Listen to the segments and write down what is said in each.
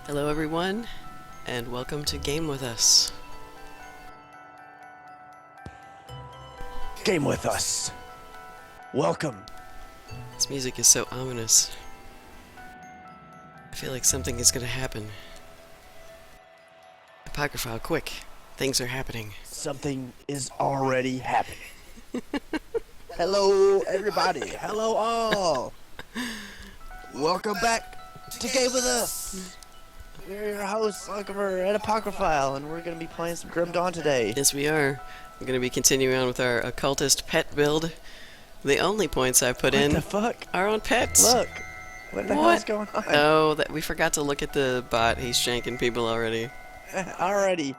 Hello everyone, and welcome to Game With Us. Game with us. Welcome. This music is so ominous. I feel like something is gonna happen. Apocryphile, quick! Things are happening. Something is already happening. Hello, everybody. Hello, all. Welcome back to Game with Us. We're your hosts, Lochiver and Apocryphile, and we're going to be playing some Grim Dawn today. Yes, we are. We're gonna be continuing on with our Occultist pet build. The only points I've put in What the fuck? are on pets. Look. What the hell's going on? Oh, that we forgot to look at the bot. He's shanking people already. Already.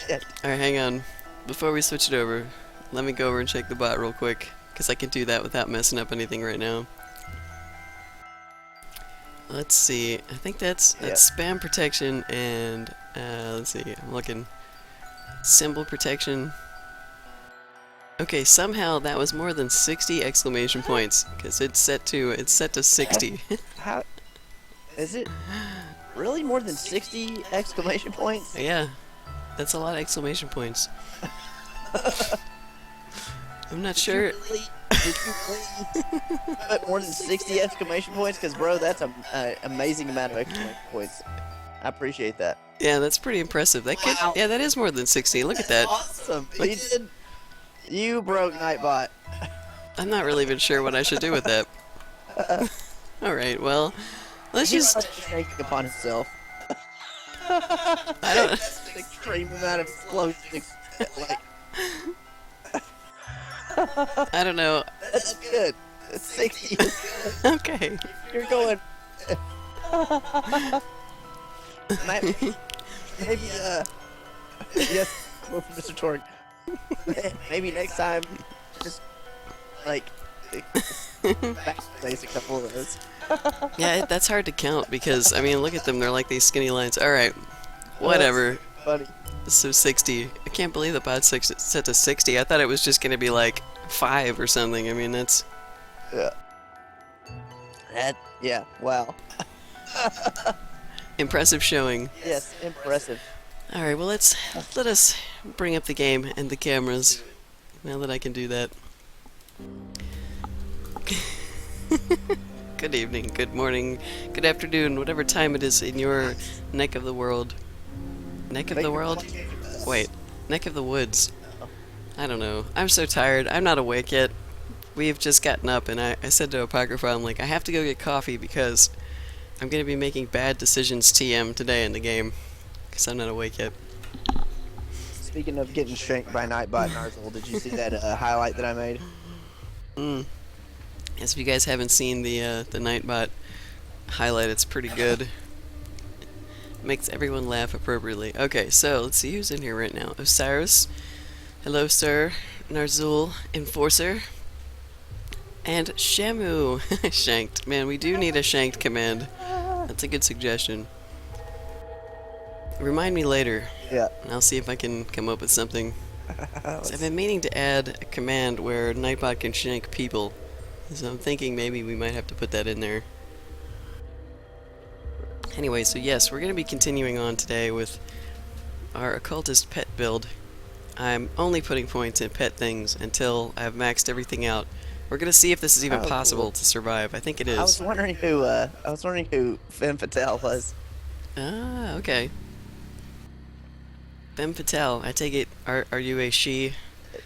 Shit. Alright, hang on. Before we switch it over, let me go over and check the bot real quick, because I can do that without messing up anything right now. Let's see. I think that's spam protection and let's see. I'm looking. Symbol protection. Okay, somehow that was more than 60 exclamation points, because it's set to 60. How is it really more than 60 exclamation points? Yeah, that's a lot of exclamation points. I'm not sure. Did you really put more than 60 exclamation points? Because, bro, that's an amazing amount of exclamation points. I appreciate that. Yeah, that's pretty impressive. That could, Wow. yeah, that is more than 60. Look at that. Awesome. You broke Nightbot. I'm not really even sure what I should do with that. Alright, well, let's He's just... taking upon himself. I don't... An extreme amount of explosions. Like, I don't know. that's good. 60 is good. Okay. You're going... maybe, yes, Mr. Torg. Maybe next time, just, like, backspace a couple of those. Yeah, that's hard to count, because, I mean, look at them. They're like these skinny lines. Alright. Whatever. Funny. So 60. I can't believe the bot's set to 60. I thought it was just going to be like 5 or something. I mean, that's... Yeah. Yeah, wow. impressive showing. Yes, impressive. Alright, well let us bring up the game and the cameras, now that I can do that. Good evening, good morning, good afternoon, whatever time it is in your neck of the world. Neck of the world? Wait, neck of the woods. I don't know. I'm so tired. I'm not awake yet. We've just gotten up, and I said to Apocryphile, I'm like, I have to go get coffee because I'm going to be making bad decisions TM today in the game. Because I'm not awake yet. Speaking of getting shanked by Nightbot Narzel, did you see that highlight that I made? Yes, if you guys haven't seen the Nightbot highlight, it's pretty good. Makes everyone laugh appropriately. Okay, so let's see who's in here right now. Osiris. Hello, sir. Narzul. Enforcer. And Shamu. Shanked. Man, we do need a shanked command. That's a good suggestion. Remind me later. Yeah. And I'll see if I can come up with something. So I've been meaning to add a command where Nightbot can shank people. So I'm thinking maybe we might have to put that in there. Anyway, so yes, we're going to be continuing on today with our Occultist pet build. I'm only putting points in pet things until I've maxed everything out. We're going to see if this is even possible to survive. I think it is. I was wondering who Femme Fatale was. Ah, okay. Femme Fatale, I take it, are you a she?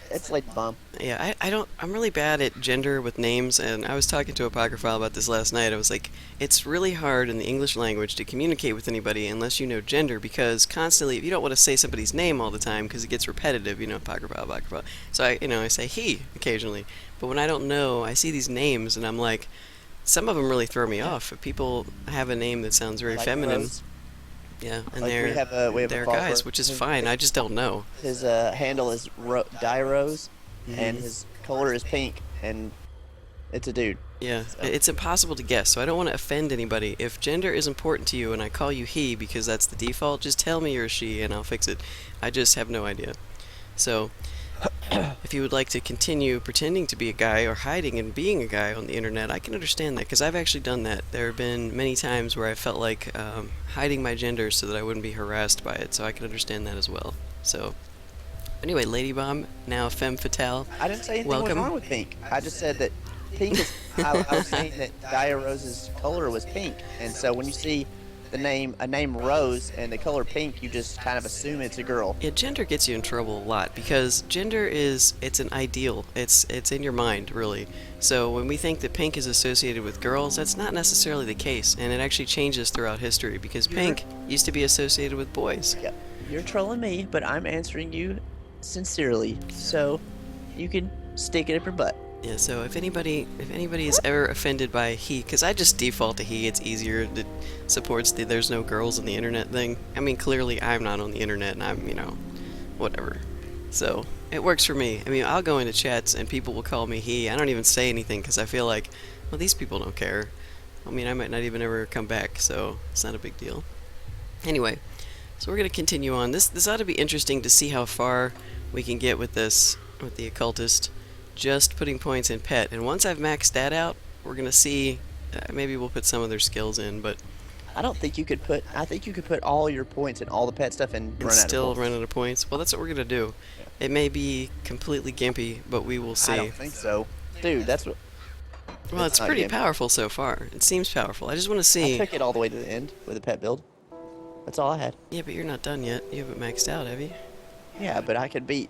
It's like Bump. Yeah, I'm really bad at gender with names, and I was talking to Apocryphile about this last night. I was like, it's really hard in the English language to communicate with anybody unless you know gender, because constantly, you don't want to say somebody's name all the time, because it gets repetitive, you know, Apocryphile. So I say he occasionally, but when I don't know, I see these names, and I'm like, some of them really throw me off. If people have a name that sounds very Like feminine, Rose. yeah, and Like we have a they're follower. guys, which is fine, I just don't know. His handle is Rose, and his color is pink, and it's a dude. Yeah, So. it's impossible to guess, so I don't want to offend anybody. If gender is important to you and I call you he because that's the default, just tell me you're a she and I'll fix it. I just have no idea. So, if you would like to continue pretending to be a guy or hiding and being a guy on the internet, I can understand that because I've actually done that. There have been many times where I felt like hiding my gender so that I wouldn't be harassed by it, so I can understand that as well. So, anyway, Lady Bomb, now Femme Fatale, I didn't say anything was welcome. wrong with pink. I just said that pink is. I was saying that Dia Rose's color was pink, and so when you see a name Rose and the color pink, you just kind of assume it's a girl. Yeah, gender gets you in trouble a lot because gender it's an ideal. It's in your mind, really. So when we think that pink is associated with girls, that's not necessarily the case, and it actually changes throughout history because pink used to be associated with boys. Yep. You're trolling me, but I'm answering you sincerely, so you can stick it up your butt. Yeah, so if anybody is ever offended by he, because I just default to he, it's easier. It supports the there's no girls on the internet thing. I mean, clearly I'm not on the internet, and I'm, whatever. So it works for me. I mean, I'll go into chats and people will call me he. I don't even say anything because I feel like, well, these people don't care. I mean, I might not even ever come back, so it's not a big deal. Anyway, so we're gonna continue on. This ought to be interesting to see how far we can get with this, with the occultist. Just putting points in pet, and once I've maxed that out, we're gonna see. Maybe we'll put some of their skills in, but I don't think you could put. I think you could put all your points in all the pet stuff and run out still of points. run out of points. Well, that's what we're gonna do. Yeah. It may be completely gimpy, but we will see. I don't think so, dude. That's what. Well, it's not pretty gimpy. powerful so far. It seems powerful. I just want to I see. took it all the way to the end with a pet build. That's all I had. Yeah, but you're not done yet. You haven't maxed out, have you? Yeah, but I could beat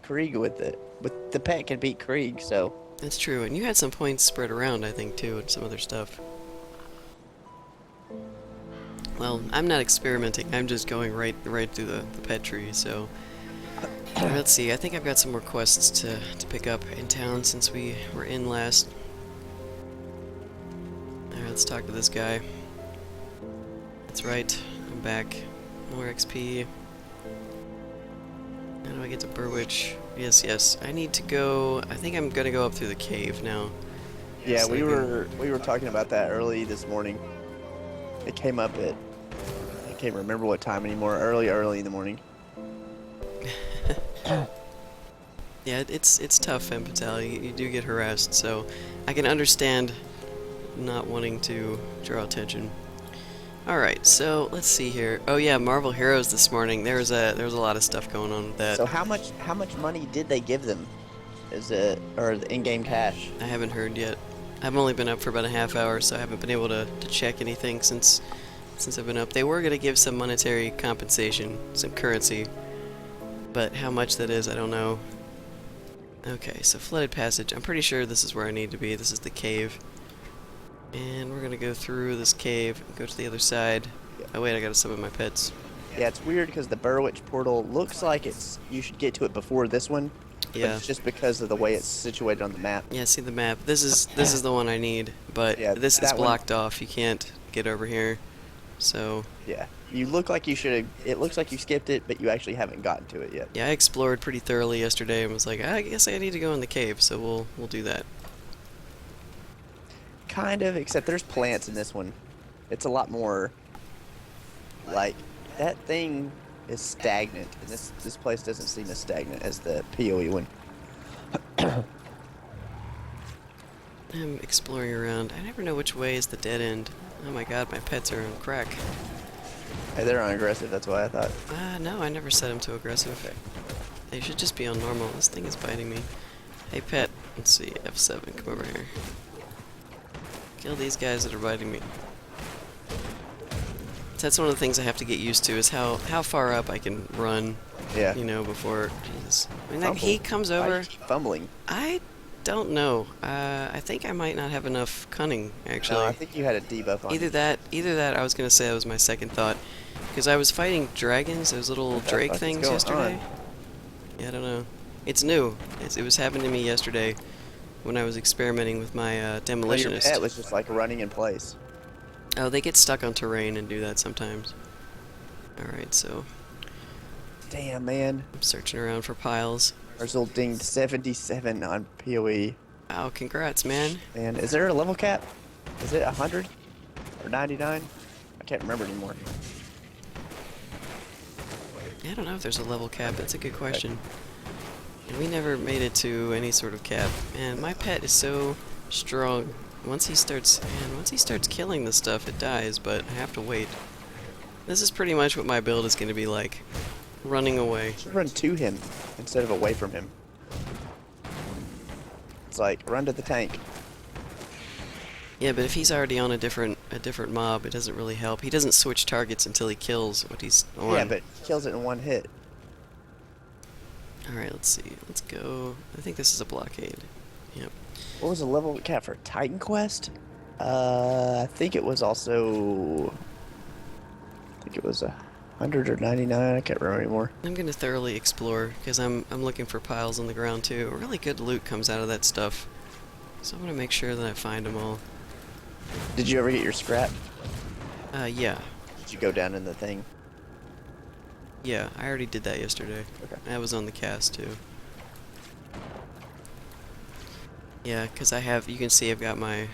Krieg with it. With the pet can beat Krieg, so. That's true, and you had some points spread around, I think, too, and some other stuff. Well, I'm not experimenting. I'm just going right through the pet tree. So let's see. I think I've got some more quests to pick up in town since we were in last. All right, let's talk to this guy. That's right. I'm back. More XP. How do I get to Burwich? Yes. I need to go. I think I'm gonna go up through the cave now. Yeah, So we I can- were talking about that early this morning. It came up at I can't remember what time anymore. Early in the morning. Yeah, it's tough, Femme Fatale. You do get harassed, so I can understand not wanting to draw attention. Alright, so let's see here. Oh yeah, Marvel Heroes this morning. There was a lot of stuff going on with that. So how much money did they give them? Is it or the in-game cash? I haven't heard yet. I've only been up for about a half hour, so I haven't been able to check anything since I've been up. They were going to give some monetary compensation, some currency, but how much that is, I don't know. Okay, so Flooded Passage. I'm pretty sure this is where I need to be. This is the cave. And we're going to go through this cave and go to the other side. Oh wait, I got to summon my pets. Yeah, it's weird because the Burwich portal looks like you should get to it before this one. But Yeah. it's just because of the way it's situated on the map. Yeah, see the map. This is the one I need, but Yeah, this is that one- blocked off. You can't get over here. So, Yeah. You look like you should have. It looks like you skipped it, but you actually haven't gotten to it yet. yeah, I explored pretty thoroughly yesterday and was like, I guess I need to go in the cave, so we'll do that. Kind of, except there's plants in this one. It's a lot more. Like that thing is stagnant, and this place doesn't seem as stagnant as the PoE one. I'm exploring around. I never know which way is the dead end. Oh my god, my pets are on crack. Hey, they're on aggressive. That's why I thought. No, I never set them to aggressive. They should just be on normal. This thing is biting me. Hey pet, let's see, F7, come over here. Kill these guys that are biting me. So that's one of the things I have to get used to is how far up I can run, Yeah. before. Jesus. I mean, that Fumble. heat comes Why do over. you keep fumbling. I don't know. I think I might not have enough cunning, actually. No, I think you had a debuff on. Either that, I was gonna say that was my second thought. Because I was fighting dragons, those little What the drake fuck is things going yesterday. on? Yeah, I don't know. It's new. It was happening to me yesterday when I was experimenting with my Your demolitionist. pet was just like running in place. Oh, they get stuck on terrain and do that sometimes. Alright, so Damn, man. I'm searching around for piles. Ursul dinged 77 on PoE. Wow, congrats, man. Man, is there a level cap? Is it 100 or 99? I can't remember anymore. I don't know if there's a level cap. That's a good question. And we never made it to any sort of cap. And my pet is so strong. Once he starts killing the stuff, it dies, but I have to wait. This is pretty much what my build is going to be like. Running away. Should run to him instead of away from him. It's like, run to the tank. Yeah, but if he's already on a different mob, it doesn't really help. He doesn't switch targets until he kills what he's on. Yeah, but kills it in one hit. Alright, let's see. Let's go. I think this is a blockade. Yep. What was the level cap for Titan Quest? I think it was also... I think it was 100 or 99. I can't remember anymore. I'm gonna thoroughly explore because I'm looking for piles on the ground too. Really good loot comes out of that stuff, so I'm gonna make sure that I find them all. Did you ever get your scrap? Yeah, Did you go down in the thing? yeah. I already did that yesterday. Okay. I was on the cast too. Yeah, because I have. You can see I've got my.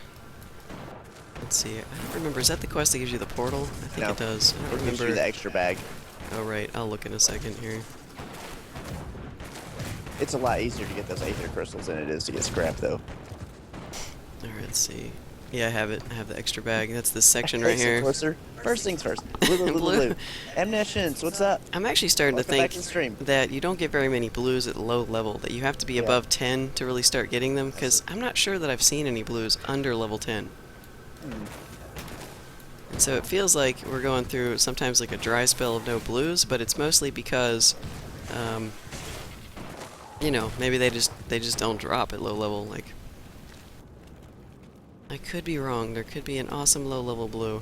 Let's see. I don't remember. Is that the quest that gives you the portal? I think No. it does. I It don't gives remember. you the extra bag. Oh right. I'll look in a second here. It's a lot easier to get those aether crystals than it is to get scrap, though. Alright, let's see. Yeah, I have it. I have the extra bag. That's this section right Listen here. closer. First things first. Blue, blue, blue, Blue. blue. Omniscience, what's up? I'm actually starting Welcome to back think to the stream. that you don't get very many blues at low level, that you have to be Yeah. above 10 to really start getting them, because I'm not sure that I've seen any blues under level 10. And so it feels like we're going through sometimes like a dry spell of no blues, but it's mostly because, you know, maybe they just don't drop at low level. Like, I could be wrong. There could be an awesome low level blue.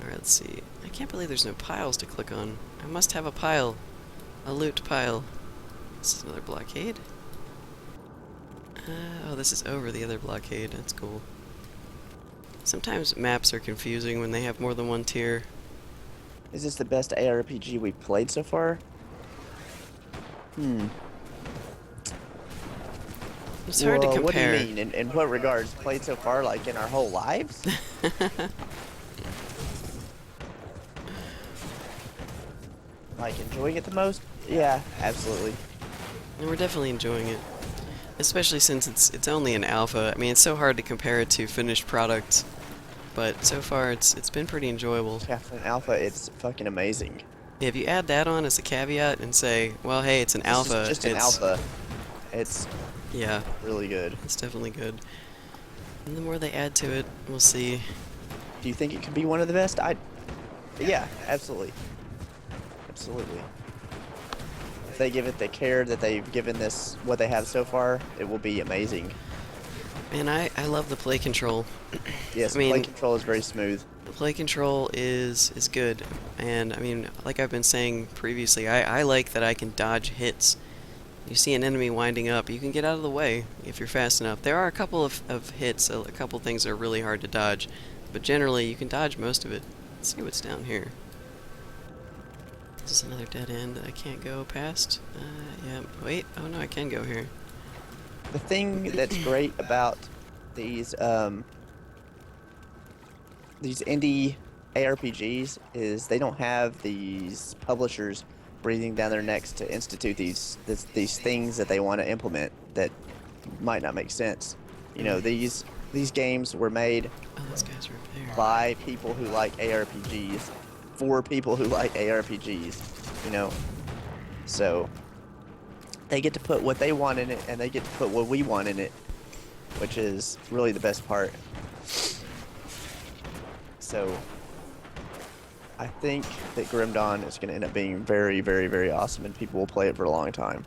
Alright, let's see. I can't believe there's no piles to click on. I must have a pile. A loot pile. This is another blockade. Oh, this is over the other blockade. That's cool. Sometimes maps are confusing when they have more than one tier. Is this the best ARPG we've played so far? It's hard to compare. What do you mean? In what regards? Played so far, like in our whole lives? Like enjoying it the most? Yeah, absolutely. And we're definitely enjoying it. Especially since it's only an alpha. I mean, it's so hard to compare it to finished products. But so far, it's been pretty enjoyable. Yeah, for an alpha, it's fucking amazing. Yeah, if you add that on as a caveat and say, well, hey, it's an alpha. This is just an alpha. It's Yeah, really good. it's definitely good. And the more they add to it, we'll see. Do you think it could be one of the best? Yeah, absolutely. Absolutely. If they give it the care that they've given this, what they have so far, it will be amazing. Man, I love the play control. Yes, I mean, play control is very smooth. the play control is good. And, I mean, like I've been saying previously, I like that I can dodge hits. You see an enemy winding up, you can get out of the way if you're fast enough. There are a couple of hits, a couple things that are really hard to dodge. But generally, you can dodge most of it. Let's see what's down here. This is another dead end that I can't go past. Yeah, wait. Oh no, I can go here. The thing that's great about these indie ARPGs is they don't have these publishers breathing down their necks to institute these things that they want to implement that might not make sense. You know, these games were made Oh, those guys are up there. by people who like ARPGs for people who like ARPGs, you know. So they get to put what they want in it, and they get to put what we want in it, which is really the best part. So I think that Grim Dawn is going to end up being very, very, very awesome, and people will play it for a long time.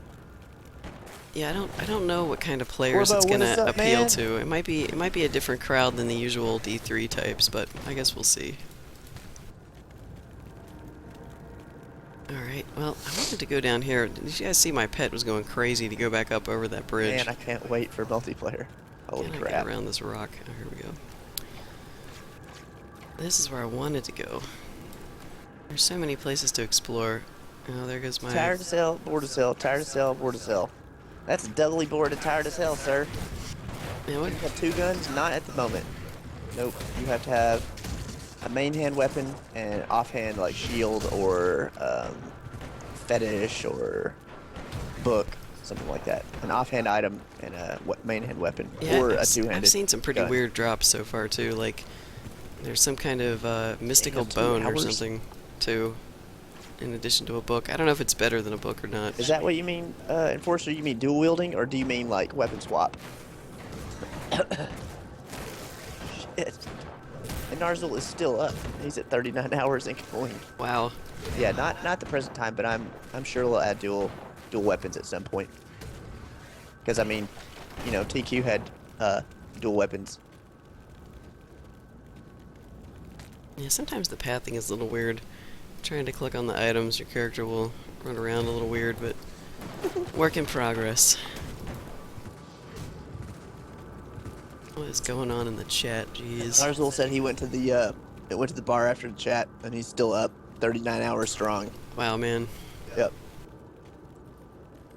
Yeah, I don't know what kind of players Corbo, it's what gonna is up, appeal man? to. It might be a different crowd than the usual D3 types, but I guess we'll see. Alright, well, I wanted to go down here. Did you guys see my pet was going crazy to go back up over that bridge? Man, I can't wait for multiplayer. Holy Can I crap. get around this rock? Oh, here we go. This is where I wanted to go. There's so many places to explore. Oh, there goes my... Tired as hell, bored as hell, tired as hell, bored as hell. That's doubly bored and tired as hell, sir. Man, what? You have two guns? Not at the moment. Nope. You have to have a main hand weapon and offhand like shield or fetish or book. something like that. An offhand item and a main hand weapon, Yeah, or a I've two-handed seen some pretty gun. weird drops so far too. Like there's some kind of mystical Damn, 2 bone or hours? something too, in addition to a book. I don't know if it's better than a book or not. Is that what you mean, Enforcer? You mean dual wielding, or do you mean like weapon swap? Shit. And Narzul is still up. He's at 39 hours and going. Wow. Yeah, not the present time, but I'm sure they'll add dual weapons at some point. Because I mean, you know, TQ had dual weapons. Yeah, sometimes the pathing is a little weird. Trying to click on the items, your character will run around a little weird, but work in progress. What is going on in the chat? Jeez. Narzul said he went to the bar after the chat, and he's still up, 39 hours strong. Wow, man. Yep.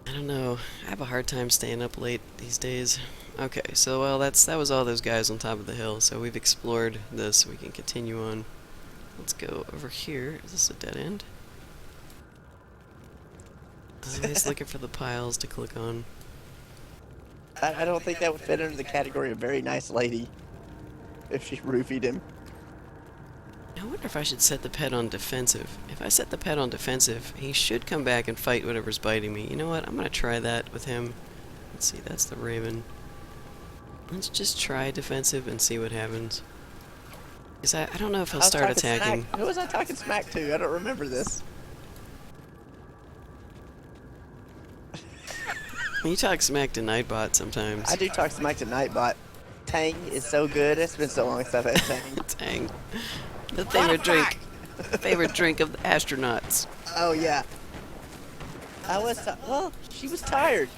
I don't know. I have a hard time staying up late these days. Okay, so well, that was all those guys on top of the hill. So we've explored this. We can continue on. Let's go over here. Is this a dead end? Always looking for the piles to click on. I don't think that would fit under the category of very nice lady if she roofied him. I wonder if I should set the pet on defensive. If I set the pet on defensive, he should come back and fight whatever's biting me. You know what? I'm gonna try that with him. Let's see, that's the raven. Let's just try defensive and see what happens. Because I don't know if he'll start attacking. Who was I talking smack to? I don't remember this. You talk smack to Nightbot sometimes. I do talk smack to Nightbot. Tang is so good. It's been so long since I've had Tang. Tang. The favorite drink. Favorite drink of the astronauts. Oh, yeah. Well, she was tired.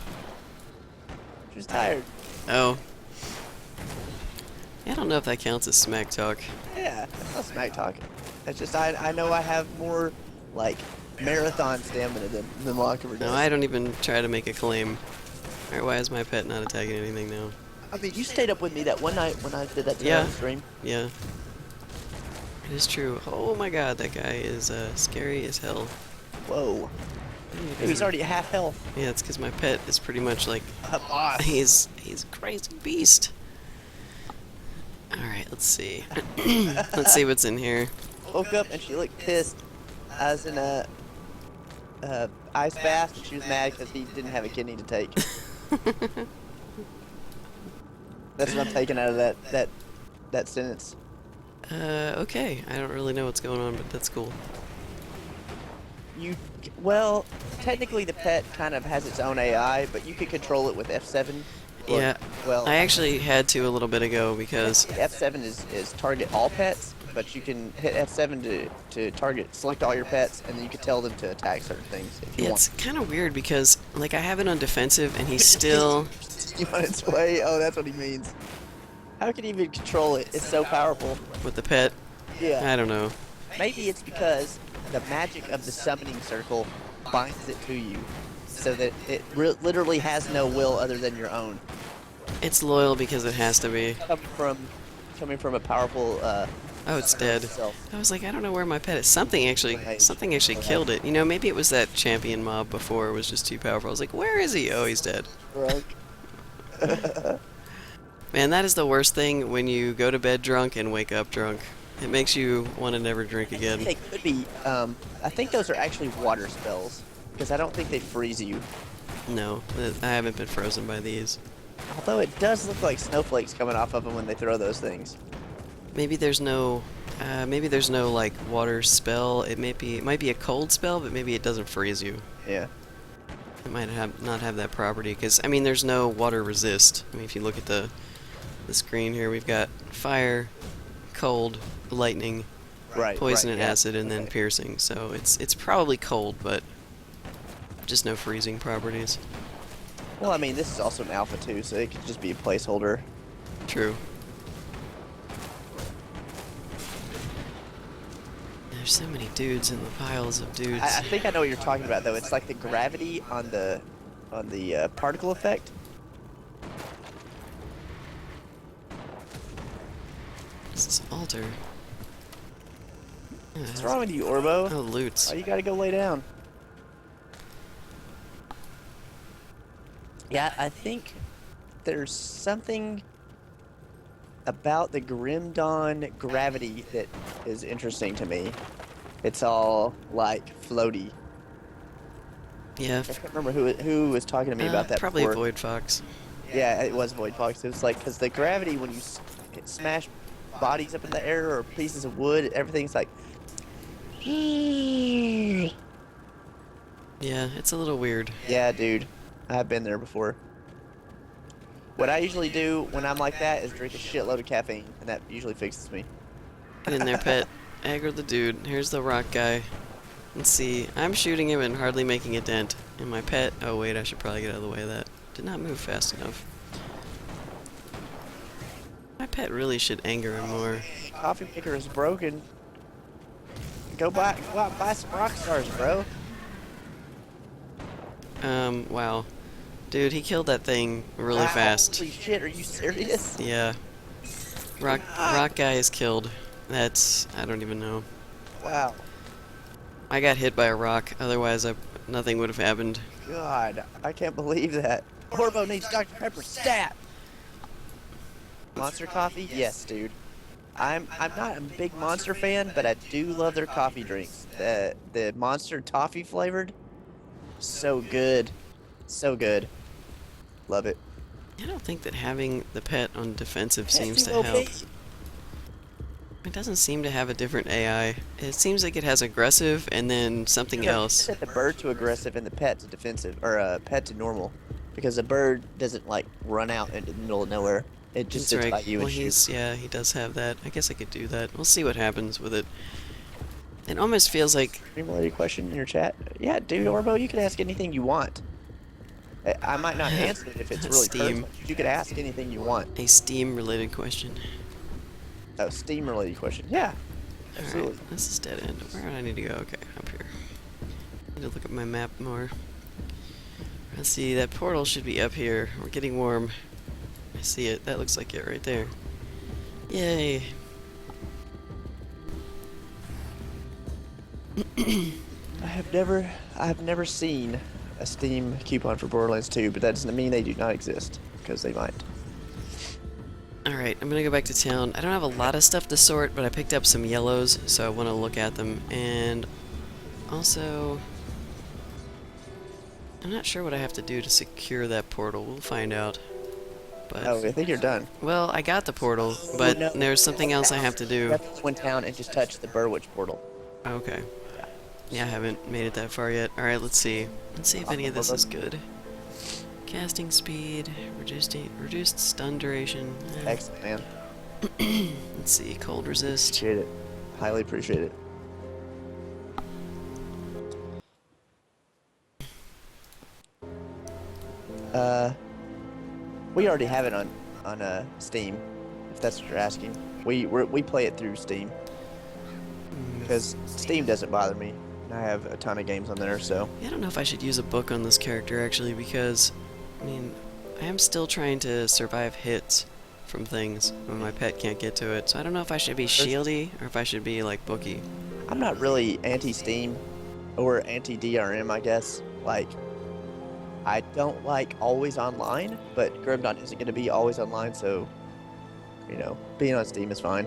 She was tired. Oh. I don't know if that counts as smack talk. Yeah, that's not smack talk. It's just I know I have more, like, marathon stamina than Lochiver does. No, I don't even try to make a claim. Alright, why is my pet not attacking anything now? I mean, you stayed up with me that one night when I did that Yeah. stream. Yeah. It is true. Oh my god, that guy is scary as hell. Whoa. He's already at half health. Yeah, it's because my pet is pretty much like... A boss. He's a crazy beast. Alright, let's see. Let's see what's in here. Woke up and she looked pissed. I was in a ice bath and she was mad because he didn't have a kidney to take. That's what I'm taking out of that sentence. Okay. I don't really know what's going on, but that's cool. Well, technically the pet kind of has its own AI, but you can control it with F7. Yeah. Well, I actually had to a little bit ago because... F7 is target all pets, but you can hit F7 to select all your pets, and then you can tell them to attack certain things if you Yeah, want. it's kind of weird because, like, I have it on defensive and he's still... You on its way? Oh, that's what he means. How can you even control it? It's so powerful. with the pet. Yeah. I don't know. Maybe it's because the magic of the summoning circle binds it to you, so that it literally has no will other than your own. It's loyal because it has to be. Coming from a powerful. Oh, it's dead. Itself. I was like, I don't know where my pet is. Something actually killed it. You know, maybe it was that champion mob before. It was just too powerful. I was like, where is he? Oh, he's dead. Drunk. Man, that is the worst thing when you go to bed drunk and wake up drunk. It makes you want to never drink again. They could be. I think those are actually water spells, because I don't think they freeze you. No, I haven't been frozen by these. Although it does look like snowflakes coming off of them when they throw those things. Maybe there's no like water spell. It might be a cold spell, but maybe it doesn't freeze you. Yeah. It might not have that property because I mean there's no water resist. I mean if you look at the screen here, we've got fire, cold, lightning, Right. poison and yeah. acid, and then piercing. So it's probably cold, but just no freezing properties. Well, I mean, this is also an alpha too, so it could just be a placeholder. True. There's so many dudes in the piles of dudes. I think I know what you're talking about, though. It's like the gravity on the particle effect. This is altar. Yeah, What's wrong with you, Orbo? Oh, loots. Oh, you gotta go lay down. Yeah, I think there's something about the Grim Dawn gravity that is interesting to me. It's all like floaty. Yeah, I can't remember who was talking to me about that probably before. Void Fox. Yeah, it was Void Fox. It was like because the gravity when you smash bodies up in the air or pieces of wood, everything's like. Yeah, it's a little weird. Yeah, dude, I've been there before. What I usually do when I'm like that is drink a shitload of caffeine, and that usually fixes me. Get in there, pet. Aggro the dude. Here's the rock guy. Let's see. I'm shooting him and hardly making a dent. And my pet... Oh, wait, I should probably get out of the way of that. Did not move fast enough. My pet really should anger him more. Coffee maker is broken. Go out and buy some rock stars, bro. Wow. Dude, he killed that thing really fast. Holy shit, are you serious? Yeah. Rock guy is killed. That's... I don't even know. Wow. I got hit by a rock, otherwise nothing would have happened. God, I can't believe that. Orbo needs Dr. Pepper stat. Monster coffee? Yes, dude. I'm not a big Monster fan, but I do love their coffee drinks. The Monster toffee flavored, so good, so good. Love it. I don't think that having the pet on defensive seems to SUOP. help. It doesn't seem to have a different AI. It seems like it has aggressive and then something else. Set the bird to aggressive and the pet to defensive, or pet to normal, because the bird doesn't like run out into the middle of nowhere. It just That's sits right. by you Well, and shoots. yeah, he does have that. I guess I could do that. We'll see what happens with it. It almost feels like... Stream-related question in your chat? Yeah, dude, Orbo, you can ask anything you want. I might not answer it if it's really Steam. personal. You could ask anything you want. a Steam-related question. Oh, Steam-related question. Yeah, absolutely. Alright, this is dead end. Where do I need to go? Okay, up here. Need to look at my map more. Let's see, that portal should be up here. We're getting warm. I see it. That looks like it right there. Yay. I have never seen a Steam coupon for Borderlands 2, but that doesn't mean they do not exist, because they might. Alright, I'm gonna go back to town. I don't have a lot of stuff to sort, but I picked up some yellows, so I want to look at them. And also, I'm not sure what I have to do to secure that portal. We'll find out. But, Oh, I think you're done. well, I got the portal, but no. there's something else I have to You do. have to go in town and just touch the Burwitch portal. Okay. Yeah, I haven't made it that far yet. Alright, let's see. Let's see if any of this is good. Casting speed, reduced stun duration. Excellent, man. Let's see, cold resist. Appreciate it. Highly appreciate it. We already have it on Steam, if that's what you're asking. We play it through Steam because Steam doesn't bother me. I have a ton of games on there, so. Yeah, I don't know if I should use a book on this character actually, because I mean, I am still trying to survive hits from things when my pet can't get to it. So I don't know if I should be shieldy or if I should be like booky. I'm not really anti-Steam or anti-DRM, I guess. Like, I don't like always online, but Grim Dawn isn't going to be always online, so, you know, being on Steam is fine.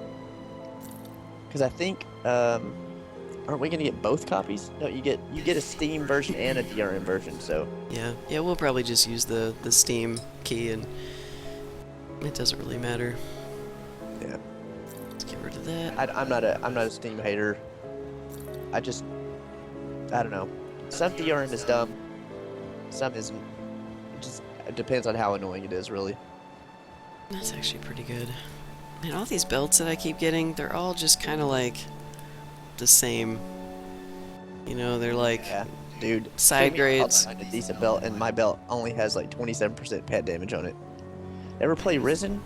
Because I think, aren't we going to get both copies? No, you get a Steam version and a DRM version, so. Yeah, we'll probably just use the Steam key, and it doesn't really matter. Yeah. Let's get rid of that. I'm not a Steam hater. I don't know. Some DRM is dumb. Some isn't. It depends on how annoying it is, really. That's actually pretty good. And all these belts that I keep getting, they're all just kind of like the same. You know, they're like Yeah, dude. side grades. I'll find a decent belt, and my belt only has like 27% pet damage on it. Ever play Risen?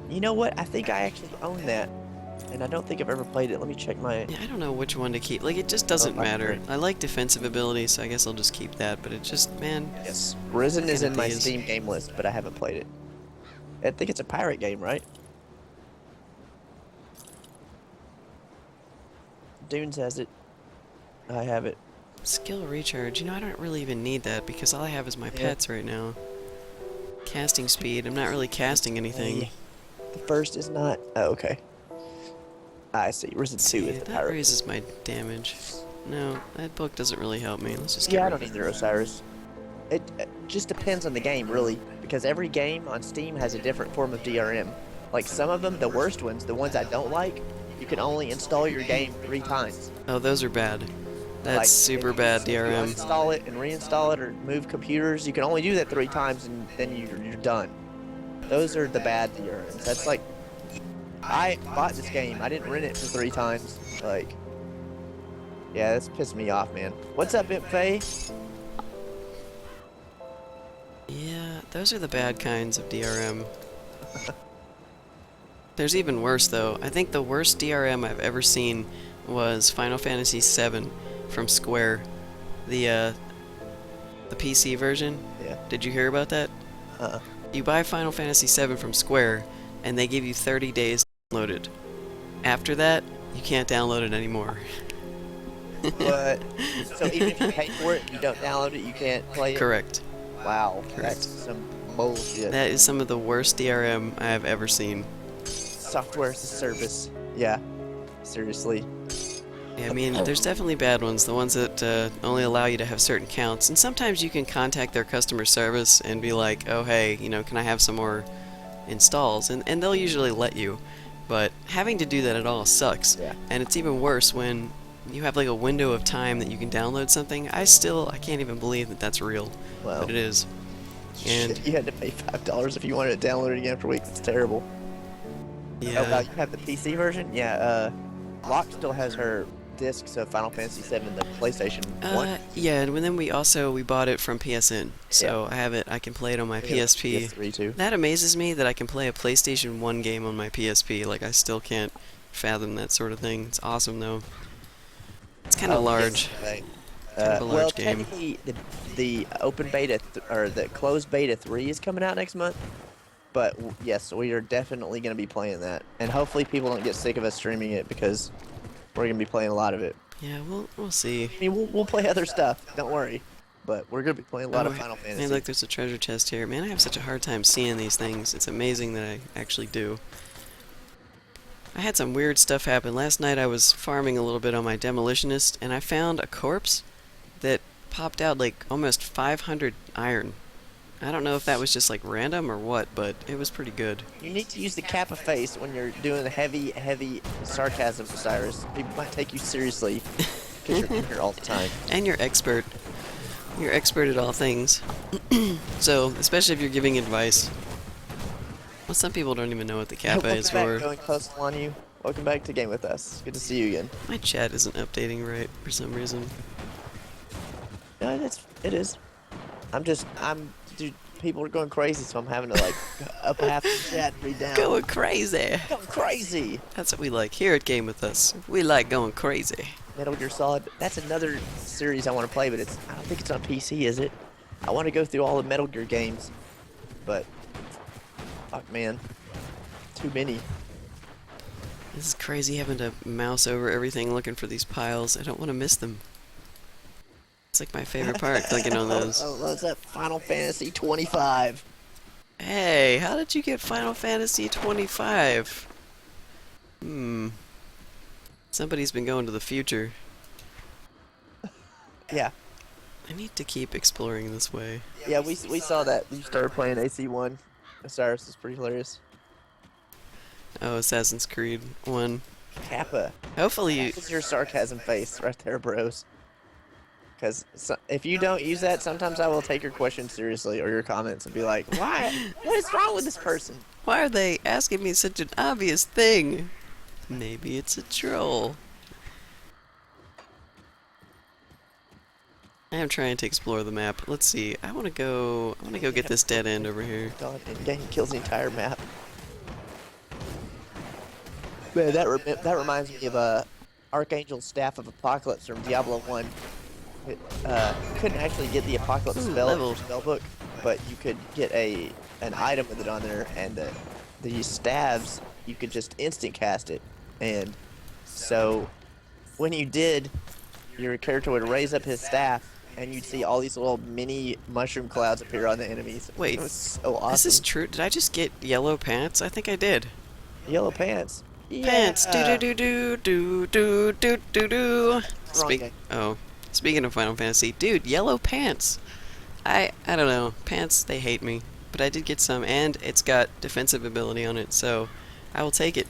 You know what? I think I actually own that, and I don't think I've ever played it. Let me check my. Yeah, I don't know which one to keep. Like, it just doesn't I matter. agree. I like defensive ability, so I guess I'll just keep that. But it just, man, Yes, Risen is in my These. Steam game list, but I haven't played it. I think it's a pirate game, right? Dunes has it. I have it. skill recharge. You know, I don't really even need that because all I have is my Yeah. pets right now. Casting speed. I'm not really casting anything. The first is not. Oh, okay. I see. Risen Let's 2 see, is the that pyro. raises my damage. No, that book doesn't really help me. Let's just get Yeah, I rid don't of it. either, Osiris. It just depends on the game, really, because every game on Steam has a different form of DRM. Like some of them, the worst ones, the ones I don't like, you can only install your game 3 times. Oh, those are bad. That's Like super bad if you DRM. uninstall it and reinstall it or move computers, you can only do that 3 times and then you're done. Those are the bad DRMs. That's like I bought this game. I didn't rent it for 3 times. Like, yeah, that's pissed me off, man. What's up, Imp Faye? Yeah, those are the bad kinds of DRM. There's even worse, though. I think the worst DRM I've ever seen was Final Fantasy VII from Square. The PC version. Yeah. Did you hear about that? Uh-uh. You buy Final Fantasy VII from Square, and they give you 30 days to download it. After that, you can't download it anymore. But so even if you pay for it, you don't download it, you can't play it. Correct. Wow, Correct. that's some bullshit. That is some of the worst DRM I have ever seen. Software as a service. Yeah. Seriously. Yeah, I mean, there's definitely bad ones, the ones that only allow you to have certain counts, and sometimes you can contact their customer service and be like, oh hey, you know, can I have some more installs? And they'll usually let you, but having to do that at all sucks. Yeah. And it's even worse when you have like a window of time that you can download something. I can't even believe that that's real, Well, but it is. And shit, you had to pay $5 if you wanted to download it again after weeks. It's terrible. yeah, Oh, wow, you have the PC version? Yeah, Locke still has her discs of Final Fantasy VII, the PlayStation 1. yeah, and then we bought it from PSN, so I have it. I can play it on my PSP. PS3 too. That amazes me that I can play a PlayStation 1 game on my PSP. Like, I still can't fathom that sort of thing. It's awesome, though. It's kind of large. Right. Kind of a Well, large game. technically, the open beta or the closed beta 3 is coming out next month. But yes, we are definitely going to be playing that, and hopefully people don't get sick of us streaming it because we're going to be playing a lot of it. Yeah, we'll see. I mean, we'll play other stuff. Don't worry, but we're going to be playing a lot of Final Hey, Fantasy. look, there's a treasure chest here. Man, I have such a hard time seeing these things. It's amazing that I actually do. I had some weird stuff happen. Last night I was farming a little bit on my demolitionist, and I found a corpse that popped out like almost 500 iron. I don't know if that was just like random or what, but it was pretty good. You need to use the Kappa face when you're doing the heavy sarcasm, Cyrus. People might take you seriously because you're in here all the time. And you're expert. You're expert at all things. So, especially if you're giving advice. Well, some people don't even know what the kappa Welcome is back, for. Going Postal on you. Welcome back to Game with Us. Good to see you again. My chat isn't updating right for some reason. No, it is. Dude, people are going crazy, so I'm having to like up half the chat and read down. Going crazy! Going crazy. That's what we like here at Game With Us. We like going crazy. Metal Gear Solid. That's another series I want to play, but I don't think it's on PC, is it? I want to go through all the Metal Gear games, but fuck, man, too many. This is crazy having to mouse over everything looking for these piles. I don't want to miss them. It's like my favorite part, clicking on those. Oh, what's that? Final Fantasy 25. Hey, how did you get Final Fantasy 25? Somebody's been going to the future. Yeah, I need to keep exploring this way. yeah, we saw that. You started playing AC1. Osiris is pretty hilarious. Oh, Assassin's Creed 1. Kappa. Hopefully you... That's your sarcasm face right there, bros. Because if you don't use that, sometimes I will take your questions seriously or your comments and be like, why? What is wrong with this person? Why are they asking me such an obvious thing? Maybe it's a troll. I am trying to explore the map. Let's see. I want to go get this dead end over here. God, and he kills the entire map. Man, that reminds me of Archangel's Staff of Apocalypse from Diablo 1. It, you couldn't actually get the Apocalypse spell in your spell book, but you could get an item with it on there, and the staves, you could just instant cast it. And so when you did, your character would raise up his staff, and you'd see all these little mini mushroom clouds appear on the enemies. It Wait, was so is this awesome. true? Did I just get yellow pants? I think I did. Yellow pants. Pants. Do do Yeah. do do do do do do do. Wrong Speak. game. Oh, speaking of Final Fantasy, dude, yellow pants. I don't know. Pants, they hate me. But I did get some, and it's got defensive ability on it, so I will take it.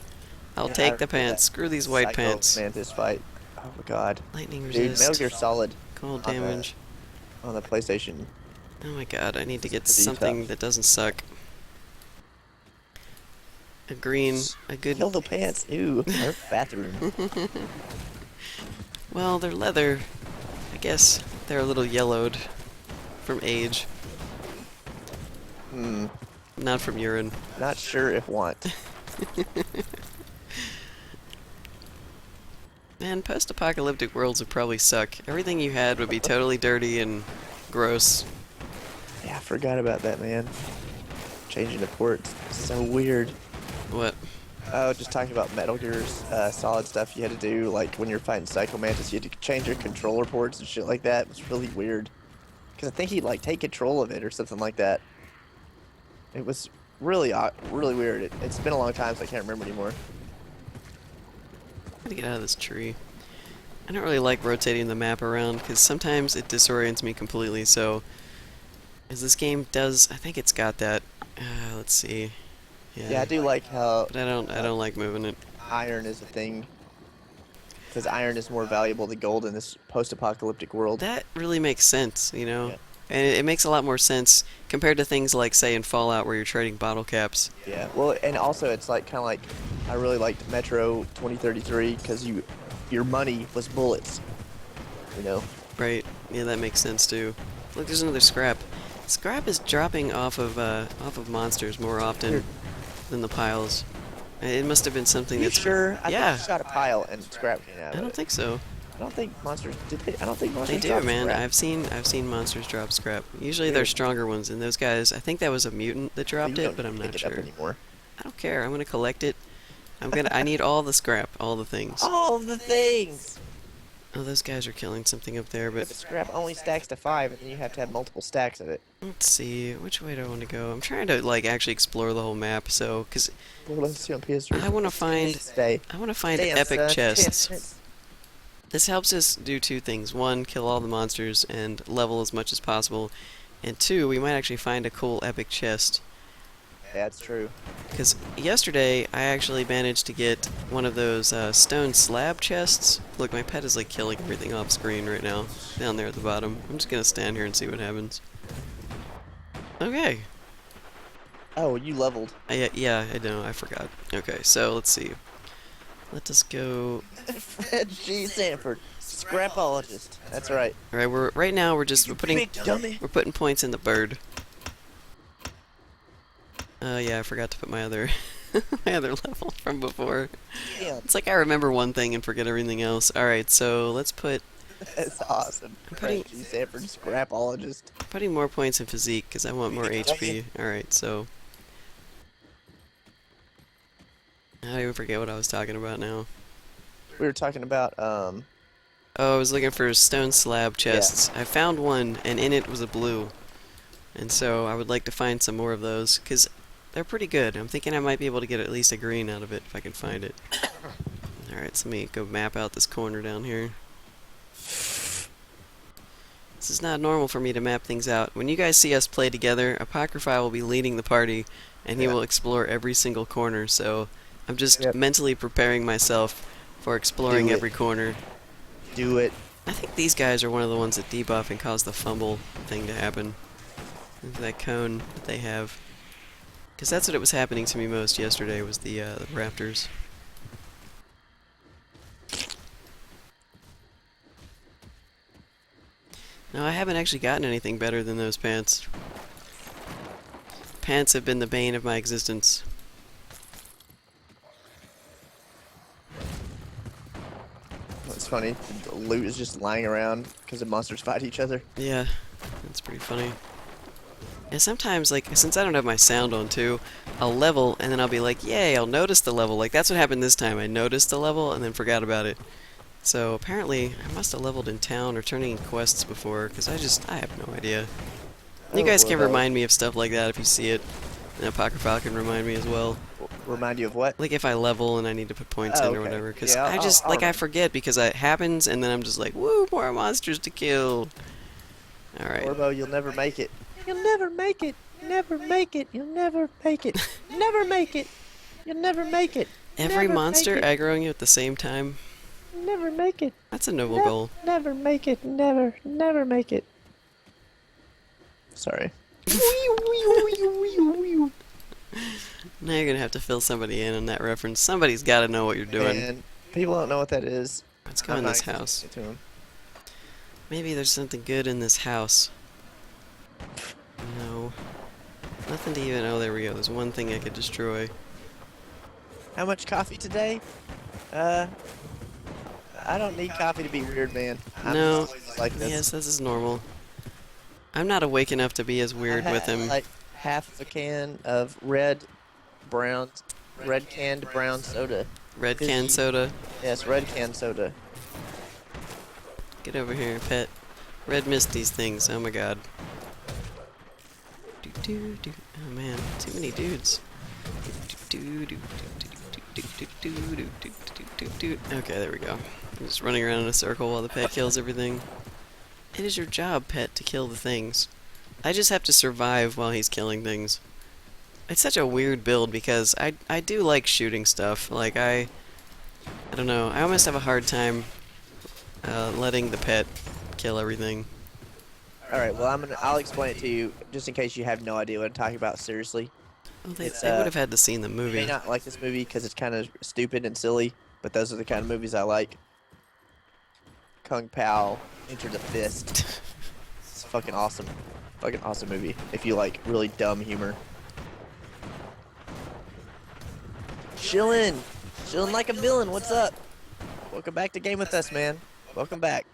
I'll Yeah, I take the remember that pants. Screw these white Psycho pants. Mantis fight. Oh my god. Lightning Dude, Metal resist. Gear Solid Cold on the damage. on the PlayStation Oh my god, I need to is get pretty something tough. that doesn't suck. A green, a good... Yellow pants. Ooh, our bathroom. Well, they're leather. I guess they're a little yellowed from age, Hmm. not from urine. Not sure if want. Man, post-apocalyptic worlds would probably suck. Everything you had would be totally dirty and gross. Yeah, I forgot about that, man. Changing the ports. So weird. What? Oh, just talking about Metal Gear's Solid stuff you had to do, like when you're fighting Psycho Mantis, you had to change your controller ports and shit like that. It was really weird. Because I think he'd like take control of it or something like that. It was really, really weird. It's been a long time, so I can't remember anymore. I'm gonna get out of this tree. I don't really like rotating the map around because sometimes it disorients me completely. So, as this game does, I think it's got that. Let's see. Yeah, I do like how But I don't like moving it. iron is a thing. Because iron is more valuable than gold in this post-apocalyptic world. That really makes sense, you know? Yeah. And it makes a lot more sense compared to things like, say, in Fallout where you're trading bottle caps. Yeah, well, and also it's like kind of like I really liked Metro 2033 because your money was bullets. You know. Right? Yeah, that makes sense too. Look, there's another scrap. Scrap is dropping off of monsters more often Weird. than the piles. It must have been something You that's... sure? I Yeah. think you shot a pile and scrap came out I of don't it. think so. I don't think monsters did they? I don't think monsters They do, drop man. scrap. I've seen monsters drop scrap. Usually they're Weird. stronger ones, and those guys, I think that was a mutant that You dropped it, don't but I'm pick not it up sure. anymore. I don't care. I'm gonna collect it. I need all the scrap, all the things. All the things. Oh, those guys are killing something up there, But but the scrap only stacks to 5, and then you have to have multiple stacks of it. let's see. Which way do I want to go? I'm trying to, like, actually explore the whole map, so, because Well, let's see on PS3. I want to find... Stay. I want to find Damn, epic son. 10 chests. minutes. This helps us do two things. One, kill all the monsters and level as much as possible. And two, we might actually find a cool epic chest. Yeah, that's true. Because yesterday, I actually managed to get one of those stone slab chests. Look, my pet is like killing everything off screen right now, down there at the bottom. I'm just gonna stand here and see what happens. Okay. Oh, you leveled. Yeah, I know, I forgot. Okay, so let's see. Let us go. Fred G. Sanford, scrapologist. That's right. All right, right now we're putting Big dummy. we're putting points in the bird. Yeah, I forgot to put my other my other level from before. Damn, It's like I remember one thing and forget everything else. All right, so let's put that's awesome. putting- Fred G. Sanford, scrapologist. putting more points in physique because I want more HP. All right, so I don't even forget what I was talking about now. We were talking about Oh, I was looking for stone slab chests. I found one, and in it was a blue. And so I would like to find some more of those, because they're pretty good. I'm thinking I might be able to get at least a green out of it if I can find it. Alright, so let me go map out this corner down here. This is not normal for me to map things out. When you guys see us play together, Apocryphile will be leading the party, and he Yeah. will explore every single corner, so I'm just Yep. mentally preparing myself for exploring Do it. every corner. do it. I think these guys are one of the ones that debuff and cause the fumble thing to happen. That cone that they have. Because that's what it was happening to me most yesterday, was the raptors. No, I haven't actually gotten anything better than those pants. Pants have been the bane of my existence. It's funny. The loot is just lying around because the monsters fight each other. Yeah, that's pretty funny. And sometimes, like, since I don't have my sound on too, I'll level and then I'll be like, yay, I'll notice the level. Like, that's what happened this time. I noticed the level and then forgot about it. So apparently I must have leveled in town or turning in quests before, because I have no idea. You Oh, guys can well, remind me of stuff like that if you see it. And Apocryphile can remind me as well. remind you of what? Like if I level and I need to put points Oh, in or okay. whatever. Because Yeah, I just, I'll like, I remember. forget because it happens and then I'm just like, woo, more monsters to kill. Alright. Orbo, you'll never make it. You'll never make it. Never make it. You'll never make it. Never make it. You'll never make it. Every Never make monster it. aggroing you at the same time. Never make it. That's a noble goal. Never make it. Never make it. Sorry. Now you're gonna have to fill somebody in on that reference. Somebody's gotta know what you're doing. And people don't know what that is. Let's go I'm in not this gonna house. explain it to 'em. Maybe there's something good in this house. No. Nothing to even... Oh, there we go. There's one thing I could destroy. How much coffee today? I don't need coffee to be weird, man. I'm No. just like this. Yes, this is normal. I'm not awake enough to be as weird I with had, him. like half a can of red canned brown soda. Red can soda. Yes, red can soda. Get over here, pet. Red missed these things. Oh my god. Oh man, too many dudes. Okay, there we go. I'm just running around in a circle while the pet kills everything. It is your job, pet, to kill the things. I just have to survive while he's killing things. It's such a weird build because I do like shooting stuff. Like I don't know. I almost have a hard time letting the pet kill everything. All right, well I'll explain it to you just in case you have no idea what I'm talking about. Seriously, Well, they it's would have had to seen the you movie. may not like this movie because it's kind of stupid and silly, but those are the kind of movies I like. Kung Pao, Enter the Fist. It's fucking awesome. Fucking awesome movie if you like really dumb humor. Chillin' like a villain. What's up? Welcome back to Game with Us, man. Welcome back.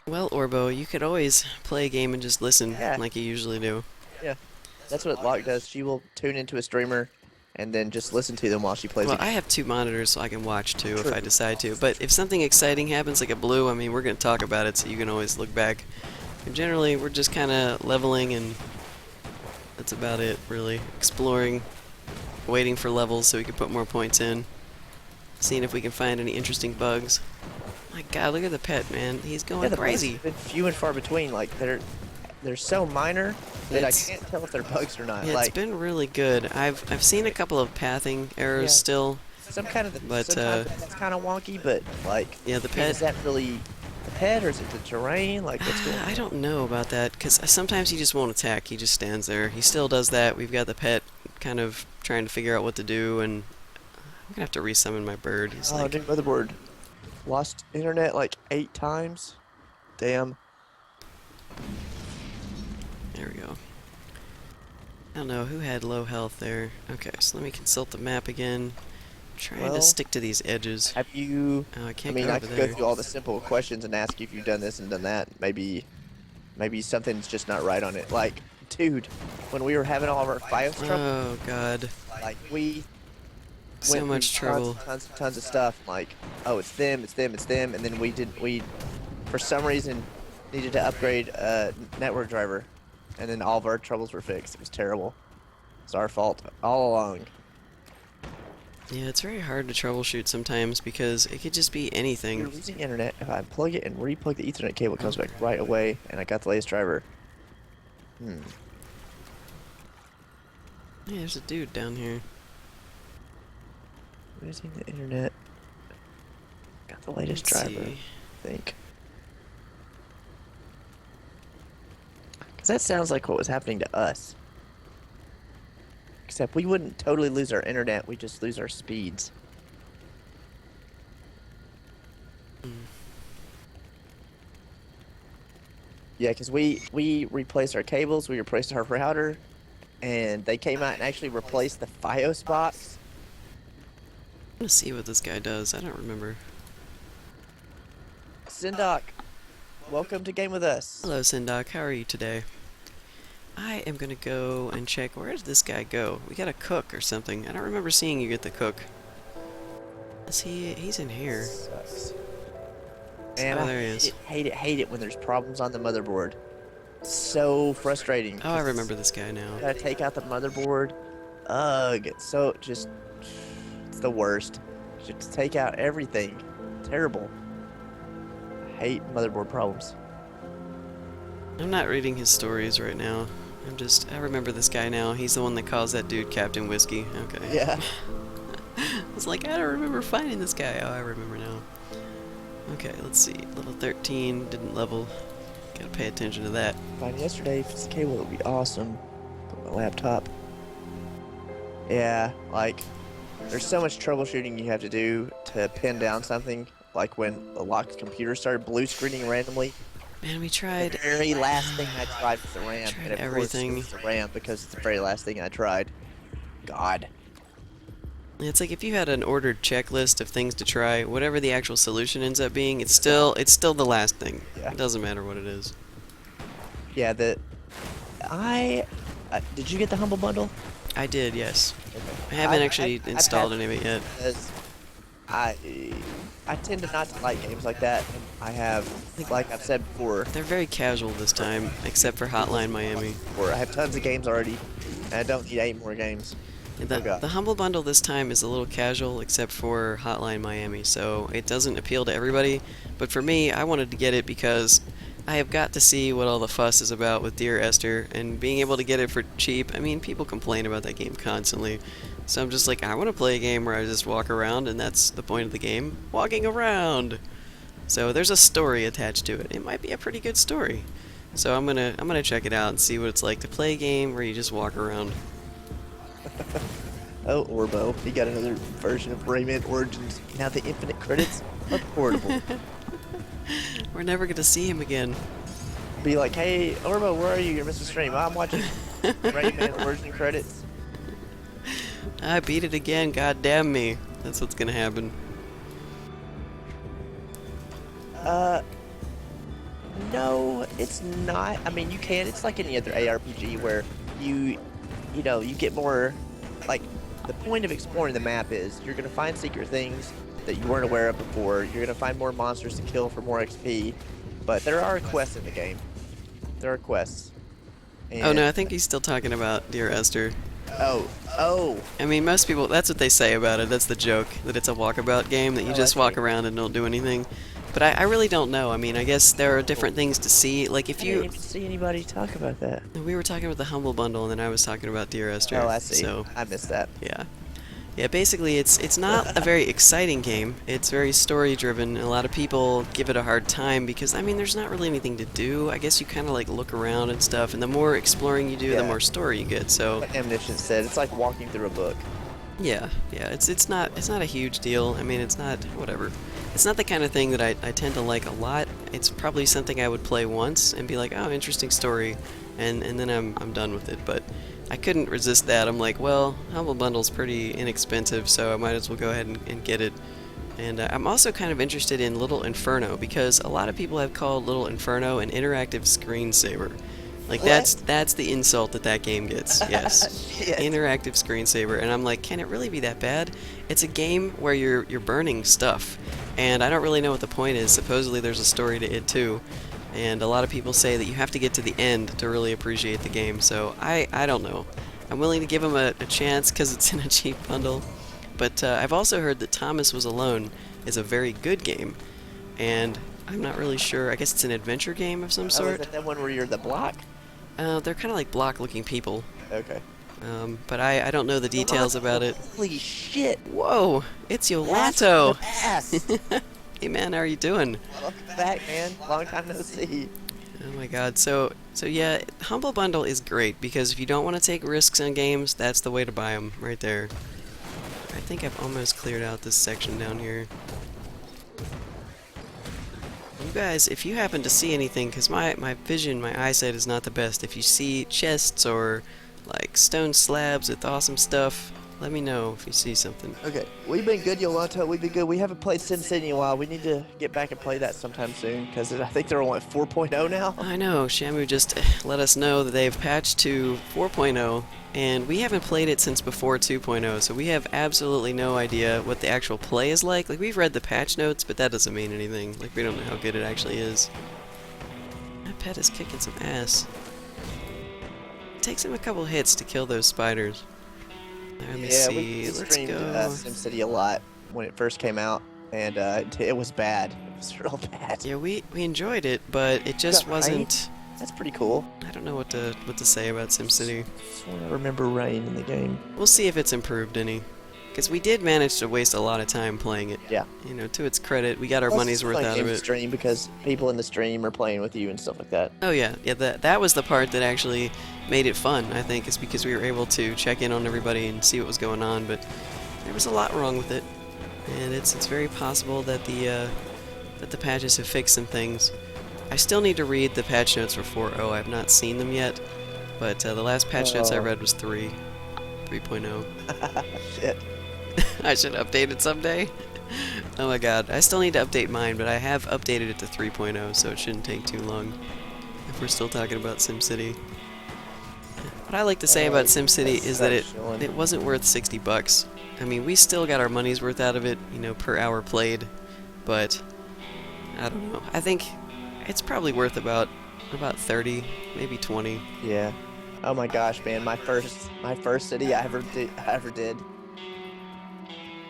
Well, Orbo, you could always play a game and just listen Yeah. like you usually do. Yeah, that's what Locke does. She will tune into a streamer and then just listen to them while she plays. Well, the I game. have two monitors so I can watch too if True. I decide to. But if something exciting happens like a blue, I mean, we're going to talk about it so you can always look back. And generally, we're just kind of leveling and that's about it, really. Exploring, waiting for levels so we can put more points in. Seeing if we can find any interesting bugs. My god, look at the pet, man. He's going The bugs crazy. have been few and far between. Like they're so minor that I It's- can't tell if they're bugs or not. Yeah, it's like been really good. I've seen a couple of pathing errors Yeah. still. some kind of but, sometimes it's kind of wonky, but like Yeah, the I mean, pet... is that really the pet or is it the terrain? Like what's going on? I don't know about that, because sometimes he just won't attack. He just stands there. He still does that. We've got the pet kind of trying to figure out what to do, and I'm going to have to resummon my bird. He's Oh, like, new motherboard. Lost internet like 8 times. Damn. there we go. I don't know, who had low health there? Okay, so let me consult the map again. Trying to Well, stick to these edges. Have you? Oh, I I can't mean, go I over could there. go through all the simple questions and ask you if you've done this and done that. Maybe something's just not right on it. Like, dude, when we were having all of our FiOS trouble, Oh, God. like we So went much through trouble. tons of stuff. Like, oh, it's them, and then we for some reason needed to upgrade a network driver, and then all of our troubles were fixed. It was terrible. It's our fault all along. Yeah, it's very hard to troubleshoot sometimes because it could just be You're anything. losing internet. If I plug it and replug the Ethernet cable, it comes back right away, and I got the latest driver. Yeah, there's a dude down here. Losing the internet. Got the latest Let's driver, see. I think. Because that sounds like what was happening to us. Except we wouldn't totally lose our internet, we just lose our speeds. Yeah, because we replaced our cables, we replaced our router, and they came out and actually replaced the FiOS box. I'm gonna see what this guy does. I don't remember. Sindoc, welcome to Game with Us. Hello, Sindoc. How are you today? I am gonna go and check. Where did this guy go? We got a cook or something. I don't remember seeing you get the cook. Is he? He's in here. Sucks. Man, Oh, I there he is. hate it when there's problems on the motherboard. So frustrating. Oh, I 'Cause remember this guy now. gotta take out the motherboard. Ugh, it's so just it's the worst. Just take out everything. Terrible. I hate motherboard problems. I'm not reading his stories right now. I remember this guy now. He's the one that calls that dude Captain Whiskey. Okay. Yeah. I was like, I don't remember finding this guy. Oh, I remember now. Okay, let's see. Level 13, didn't level. Gotta pay attention to that. Fine, yesterday, if it's a cable, it would be awesome. Put my laptop. Yeah, like, there's so much troubleshooting you have to do to pin down something. Like when the locked computer started blue screening randomly. Man, we The tried. very last thing I tried was the RAM. Tried And of everything. course, it was the RAM because it's the very last thing I tried. God. It's like if you had an ordered checklist of things to try, whatever the actual solution ends up being, it's still the last thing. Yeah. It doesn't matter what it is. Yeah, did you get the Humble Bundle? I did, yes. Okay. I haven't I've- actually I've installed had- any of it yet. Because I tend to not to like games like that. And I have, like I've said before, They're very casual this time, except for Hotline Miami. I have tons of games already, and I don't need 8 more games. The, Oh, God. the Humble Bundle this time is a little casual, except for Hotline Miami, so it doesn't appeal to everybody. But for me, I wanted to get it because I have got to see what all the fuss is about with Dear Esther, and being able to get it for cheap. I mean, people complain about that game constantly. So I'm just like, I want to play a game where I just walk around, and that's the point of the game, walking around. So there's a story attached to it. It might be a pretty good story. So I'm gonna check it out and see what it's like to play a game where you just walk around. Oh, Orbo, he got another version of Rayman Origins. Now the infinite credits are portable. We're never gonna see him again. Be like, hey, Orbo, where are you? You're missing stream. I'm watching Rayman Origin credits. I beat it again, god damn me. That's what's gonna happen. No, it's not. I mean, you can. It's like any other ARPG where you get more. Like, the point of exploring the map is you're gonna find secret things that you weren't aware of before. You're gonna find more monsters to kill for more XP. But there are quests in the game. There are quests. Oh no, I think he's still talking about Dear Esther. Oh. I mean, most people, that's what they say about it. That's the joke, that it's a walkabout game, that you Oh, just I walk see. around and don't do anything. But I really don't know. I mean, I guess there are different things to see. Like, if I didn't you... even see anybody talk about that. We were talking about the Humble Bundle, and then I was talking about Dear Esther. Oh, I see. So, I missed that. yeah. Yeah, basically, it's not a very exciting game. It's very story-driven, and a lot of people give it a hard time because, I mean, there's not really anything to do. I guess you kind of, like, look around and stuff, and the more exploring you do, the Yeah. more story you get, so... Like Ammunition said, it's like walking through a book. Yeah, it's not a huge deal. I mean, it's not whatever. It's not the kind of thing that I tend to like a lot. It's probably something I would play once and be like, oh, interesting story, and then I'm done with it. But I couldn't resist that. I'm like, well, Humble Bundle's pretty inexpensive, so I might as well go ahead and get it. And I'm also kind of interested in Little Inferno because a lot of people have called Little Inferno an interactive screensaver. Like, What? that's the insult that game gets. Yes. Shit. Interactive screensaver. And I'm like, can it really be that bad? It's a game where you're burning stuff. And I don't really know what the point is. Supposedly there's a story to it too. And a lot of people say that you have to get to the end to really appreciate the game. So I don't know. I'm willing to give them a chance because it's in a cheap bundle. But I've also heard that Thomas Was Alone is a very good game. And I'm not really sure. I guess it's an adventure game of some Oh, is sort. that one where you're the block? They're kind of like block-looking people. Okay. But I don't know the details about it. Holy shit! Whoa, it's Blast Yolato! the ass. Hey man, how are you doing? Welcome back, man. Long time no see. Oh my god, so yeah, Humble Bundle is great because if you don't want to take risks on games, that's the way to buy them, right there. I think I've almost cleared out this section down here. You guys, if you happen to see anything, because my vision, my eyesight is not the best, if you see chests or like stone slabs with awesome stuff, Let me know if you see something. Okay, we've been good, Yolanta. We've been good. We haven't played SimCity in a while. We need to get back and play that sometime soon because I think they're on what 4.0 now. I know, Shamu just let us know that they've patched to 4.0, and we haven't played it since before 2.0, so we have absolutely no idea what the actual play is like. Like, we've read the patch notes, but that doesn't mean anything. Like, we don't know how good it actually is. That pet is kicking some ass. It takes him a couple hits to kill those spiders. Let me Yeah, see. we Let's streamed go. SimCity a lot when it first came out, and it was bad. It was real bad. Yeah, we enjoyed it, but it just Got rain? wasn't. That's pretty cool. I don't know what to say about SimCity. I remember rain in the game. We'll see if it's improved any. Because we did manage to waste a lot of time playing it. Yeah. You know, to its credit, we got our Plus, money's it's worth fun out game of to it. stream because people in the stream are playing with you and stuff like that. Oh yeah, yeah. That was the part that actually made it fun. I think is because we were able to check in on everybody and see what was going on. But there was a lot wrong with it, and it's very possible that the patches have fixed some things. I still need to read the patch notes for 4.0. I have not seen them yet, but the last patch notes I read was 3.0. Shit. I should update it someday. Oh my god, I still need to update mine, but I have updated it to 3.0, so it shouldn't take too long if we're still talking about SimCity. What I like to say about SimCity is that it wasn't worth 60 bucks. I mean, we still got our money's worth out of it, you know, per hour played, but I don't know. I think it's probably worth about 30, maybe 20. Yeah. Oh my gosh, man! My first city I ever did.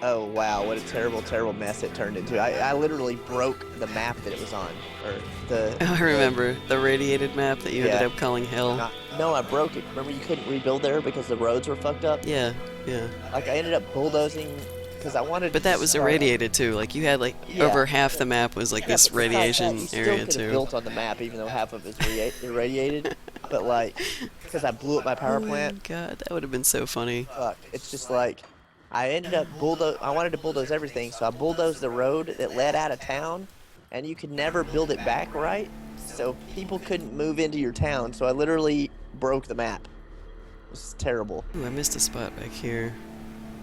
Oh wow, what a terrible mess it turned into. I literally broke the map that it was on, or the. I remember the radiated map that you ended up calling hell. No, I broke it. Remember, you couldn't rebuild there because the roads were fucked up. Yeah, yeah. Like I ended up bulldozing because I wanted. But that was irradiated too. Like you had like over half the map was like this radiation you area still could have too. built on the map even though half of it's irradiated. But like, because I blew up my power plant. Oh god, that would have been so funny. Fuck, it's just like. I ended up I wanted to bulldoze everything, so I bulldozed the road that led out of town, and you could never build it back right, so people couldn't move into your town, so I literally broke the map. It was terrible. Ooh, I missed a spot back here.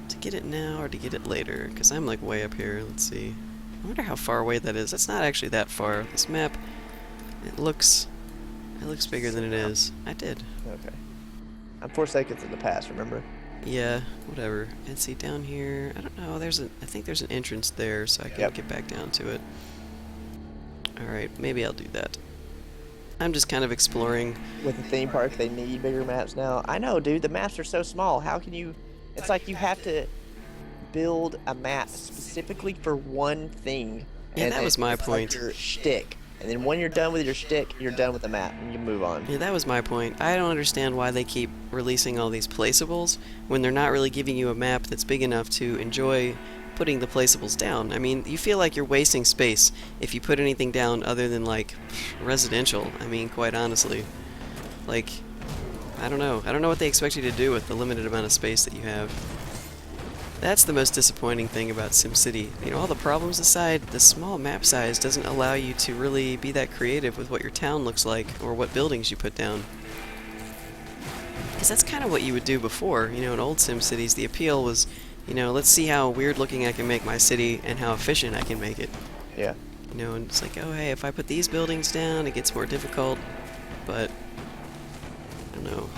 To get it now or to get it later? Because I'm like way up here. Let's see. I wonder how far away that is. That's not actually that far. This map, it looks bigger than it is. I did. Okay. I'm 4 seconds in the past, remember? Yeah, whatever. And see down here, I don't know, I think there's an entrance there, so I can get back down to it. Alright, maybe I'll do that. I'm just kind of exploring. With the theme park, they need bigger maps now. I know, dude, the maps are so small. How can you... It's like you have to build a map specifically for one thing. Yeah, and that was my point. Like your shtick. And then when you're done with your shtick, you're done with the map, and you move on. Yeah, that was my point. I don't understand why they keep releasing all these placeables when they're not really giving you a map that's big enough to enjoy putting the placeables down. I mean, you feel like you're wasting space if you put anything down other than, like, residential. I mean, quite honestly. Like, I don't know. I don't know what they expect you to do with the limited amount of space that you have. That's the most disappointing thing about SimCity. You know, all the problems aside, the small map size doesn't allow you to really be that creative with what your town looks like or what buildings you put down. Because that's kind of what you would do before. You know, in old SimCities, the appeal was, you know, let's see how weird looking I can make my city and how efficient I can make it. Yeah. You know, and it's like, oh hey, if I put these buildings down, it gets more difficult. But, I don't know.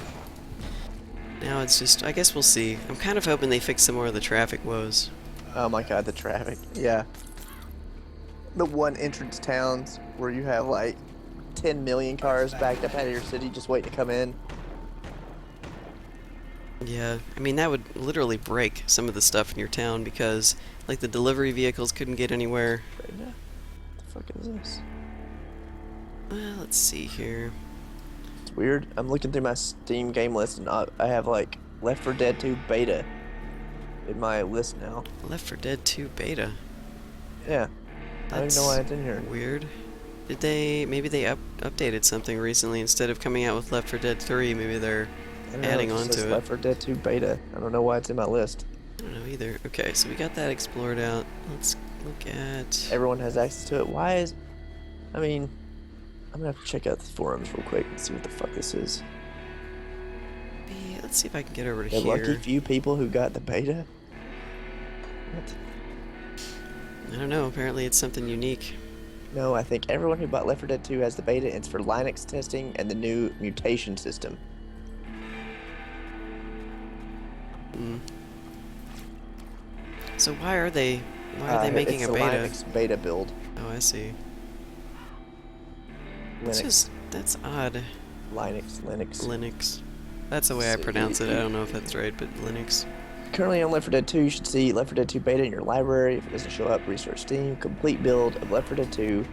Now it's just, I guess we'll see. I'm kind of hoping they fix some more of the traffic woes. Oh my god, the traffic. Yeah. The one entrance towns where you have like 10 million cars backed up out of your city just waiting to come in. Yeah, I mean that would literally break some of the stuff in your town because like the delivery vehicles couldn't get anywhere. Right now. What the fuck is this? Well, let's see here. It's weird. I'm looking through my Steam game list and I have like Left 4 Dead 2 beta in my list now. Left 4 Dead 2 beta. Yeah. I don't even know why it's in here. Weird. Maybe they updated something recently instead of coming out with Left 4 Dead 3, maybe they're adding on to it. Left 4 Dead 2 beta. I don't know why it's in my list. I don't know either. Okay, so we got that explored out. Let's look at... Everyone has access to it. Why is... I mean... I'm gonna have to check out the forums real quick and see what the fuck this is. let's see if I can get over to The lucky here. few people who got the beta? What? I don't know, apparently it's something unique. No, I think everyone who bought Left 4 Dead 2 has the beta. It's for Linux testing and the new mutation system. Hmm. So why are they making it's a the beta? Linux beta build. Oh, I see. Linux. That's odd. Linux. Linux. That's the way I See. pronounce it. I don't know if that's right, but Linux. Currently on Left 4 Dead 2, you should see Left 4 Dead 2 beta in your library. If it doesn't show up, restart Steam. Complete build of Left 4 Dead 2,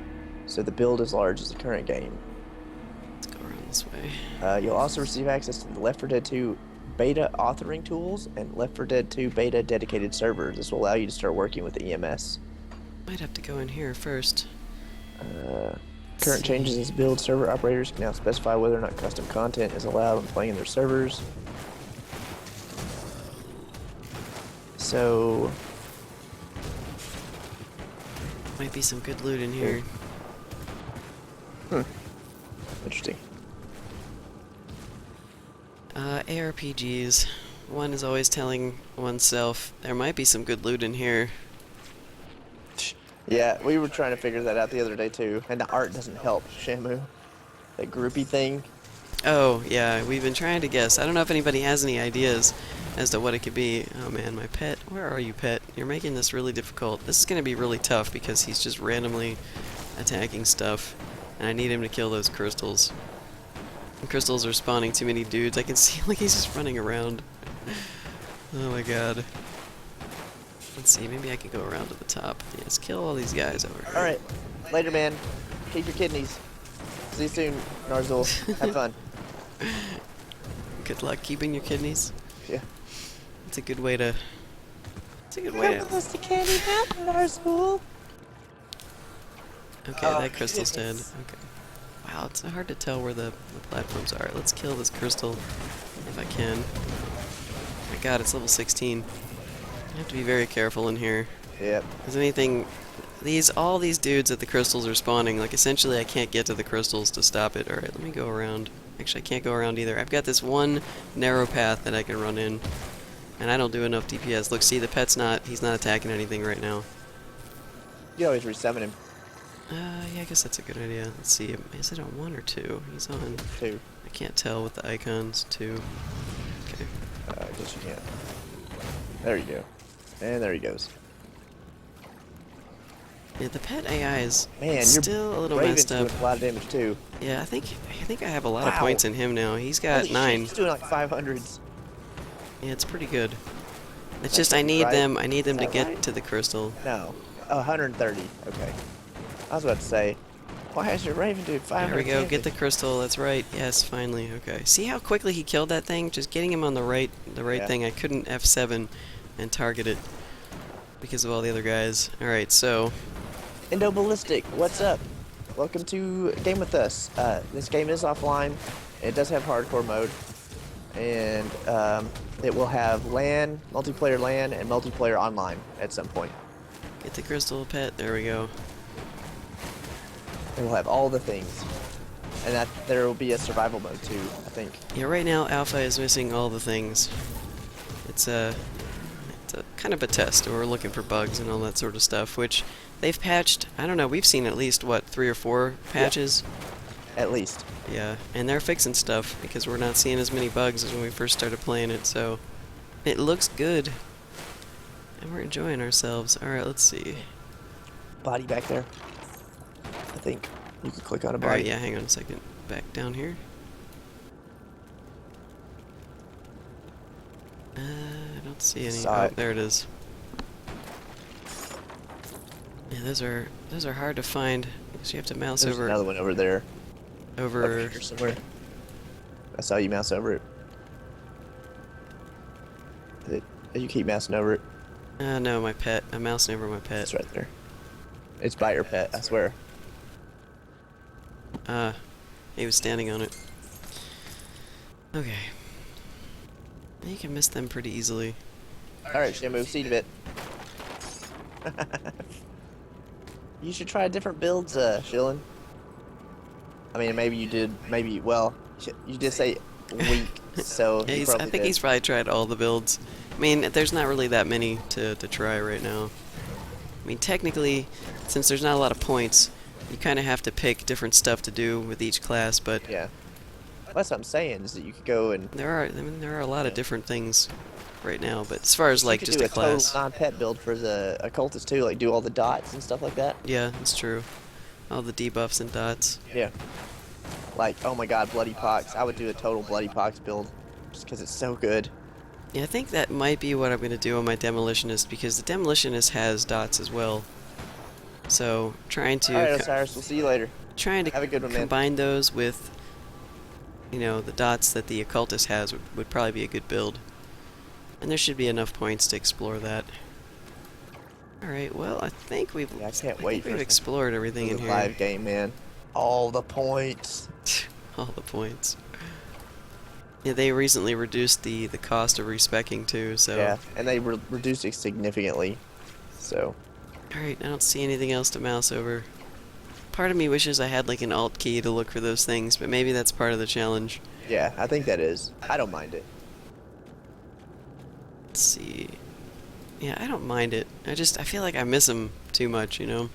so the build is large as the current game. Let's go around this way. You'll also receive access to the Left 4 Dead 2 beta authoring tools and Left 4 Dead 2 beta dedicated servers. This will allow you to start working with the EMS. Might have to go in here first. Current changes in this build, server operators can now specify whether or not custom content is allowed when playing in their servers. So, Might be some good loot in here. interesting. ARPGs. One is always telling oneself there might be some good loot in here. Yeah, we were trying to figure that out the other day too, and the art doesn't help, Shamu. That groupie thing. Oh, yeah, we've been trying to guess. I don't know if anybody has any ideas as to what it could be. Oh man, my pet. Where are you, pet? You're making this really difficult. This is going to be really tough because he's just randomly attacking stuff. And I need him to kill those crystals. And crystals are spawning too many dudes. I can see like he's just running around. Oh my god. Let's see, maybe I could go around to the top. Yes, kill all these guys over here. Alright, later man. Keep your kidneys. See you soon, Narzul. Have fun. Good luck keeping your kidneys. Yeah. It's a good way to... It's a good way to... the candy mountain, Narzul. Okay, Oh, that crystal's dead. goodness. Okay. Wow, it's so hard to tell where the platforms are. Let's kill this crystal if I can. Oh my god, it's level 16. I have to be very careful in here. Yep. Because anything... all these dudes at the crystals are spawning. Like, essentially I can't get to the crystals to stop it. Alright, let me go around. Actually, I can't go around either. I've got this one narrow path that I can run in. And I don't do enough DPS. Look, see, the pet's not... He's not attacking anything right now. You always resummon him, Yeah, I guess that's a good idea. Let's see. Is it on 1 or 2? He's on... too. I can't tell with the icons. 2. Okay. I guess you can. There you go. And there he goes. Yeah, the pet AI is Man, still a little Raven's messed up. doing a lot of damage too. Yeah, I think I have a lot of Wow. points in him now. He's got Holy 9. Shit, he's doing like 500s. Yeah, it's pretty good. It's That's just I need right. them. I need them Is to that get right? to the crystal. No. Oh, 130. Okay. I was about to say, why is your Raven doing 500? There we go. Get the crystal. That's right. Yes, finally. Okay. See how quickly he killed that thing? Just getting him on the right Yeah. thing. I couldn't F7 and target it because of all the other guys. All right, so Indo Ballistic, what's up? Welcome to Game With Us. This game is offline. It does have hardcore mode. And it will have LAN, multiplayer LAN, and multiplayer online at some point. get the crystal pet. There we go. It will have all the things. And that there will be a survival mode too, I think. Yeah, right now Alpha is missing all the things. It's a kind of a test. We're looking for bugs and all that sort of stuff, which they've patched. I don't know. We've seen at least what 3 or 4 patches. At least. Yeah, and they're fixing stuff because we're not seeing as many bugs as when we first started playing it. So it looks good, and we're enjoying ourselves. All right, let's see. Body back there. I think you can click on a All body. right, yeah. Hang on a second. Back down here. I don't see any. Saw Oh, it. there it is. Yeah, those are hard to find. So you have to mouse There's over another one over there. Up over. here somewhere. I saw you mouse over it. You keep mousing over it. No, my pet. I'm mousing over my pet. It's right there. It's by your pet, I swear. He was standing on it. Okay. You can miss them pretty easily. Alright, Shamu, see you in a bit. You should try different builds, Shillin. I mean, maybe you did, well, you did say weak. So Yeah, he I probably think did. he's probably tried all the builds. I mean, there's not really that many to try right now. I mean, technically, since there's not a lot of points, you kind of have to pick different stuff to do with each class, but Yeah. That's what I'm saying is that you could go and I mean, there are a lot you of know, different things right now, but as far as you like could just do a a total class, non-pet build for the occultist too, like do all the dots and stuff like that. yeah, that's true. All the debuffs and dots. Yeah. Like, oh my god, Bloody Pox. I would do a total Bloody Pox build just because it's so good. Yeah, I think that might be what I'm going to do on my Demolitionist, because the Demolitionist has dots as well. So, All right, Osiris, we'll see you later. trying to Have a good one, man. combine those with, you know, the dots that the Occultist has would probably be a good build. And there should be enough points to explore that. Alright, well, I think we've Yeah, I can't wait for explored everything in the here. live game, man. All the points. All the points. Yeah, they recently reduced the cost of respecking too, so... Yeah, and they reduced it significantly. So, Alright, I don't see anything else to mouse over. Part of me wishes I had like an alt key to look for those things, but maybe that's part of the challenge. yeah, I think that is. I don't mind it. Let's see. Yeah, I don't mind it. I feel like I miss them too much, you know?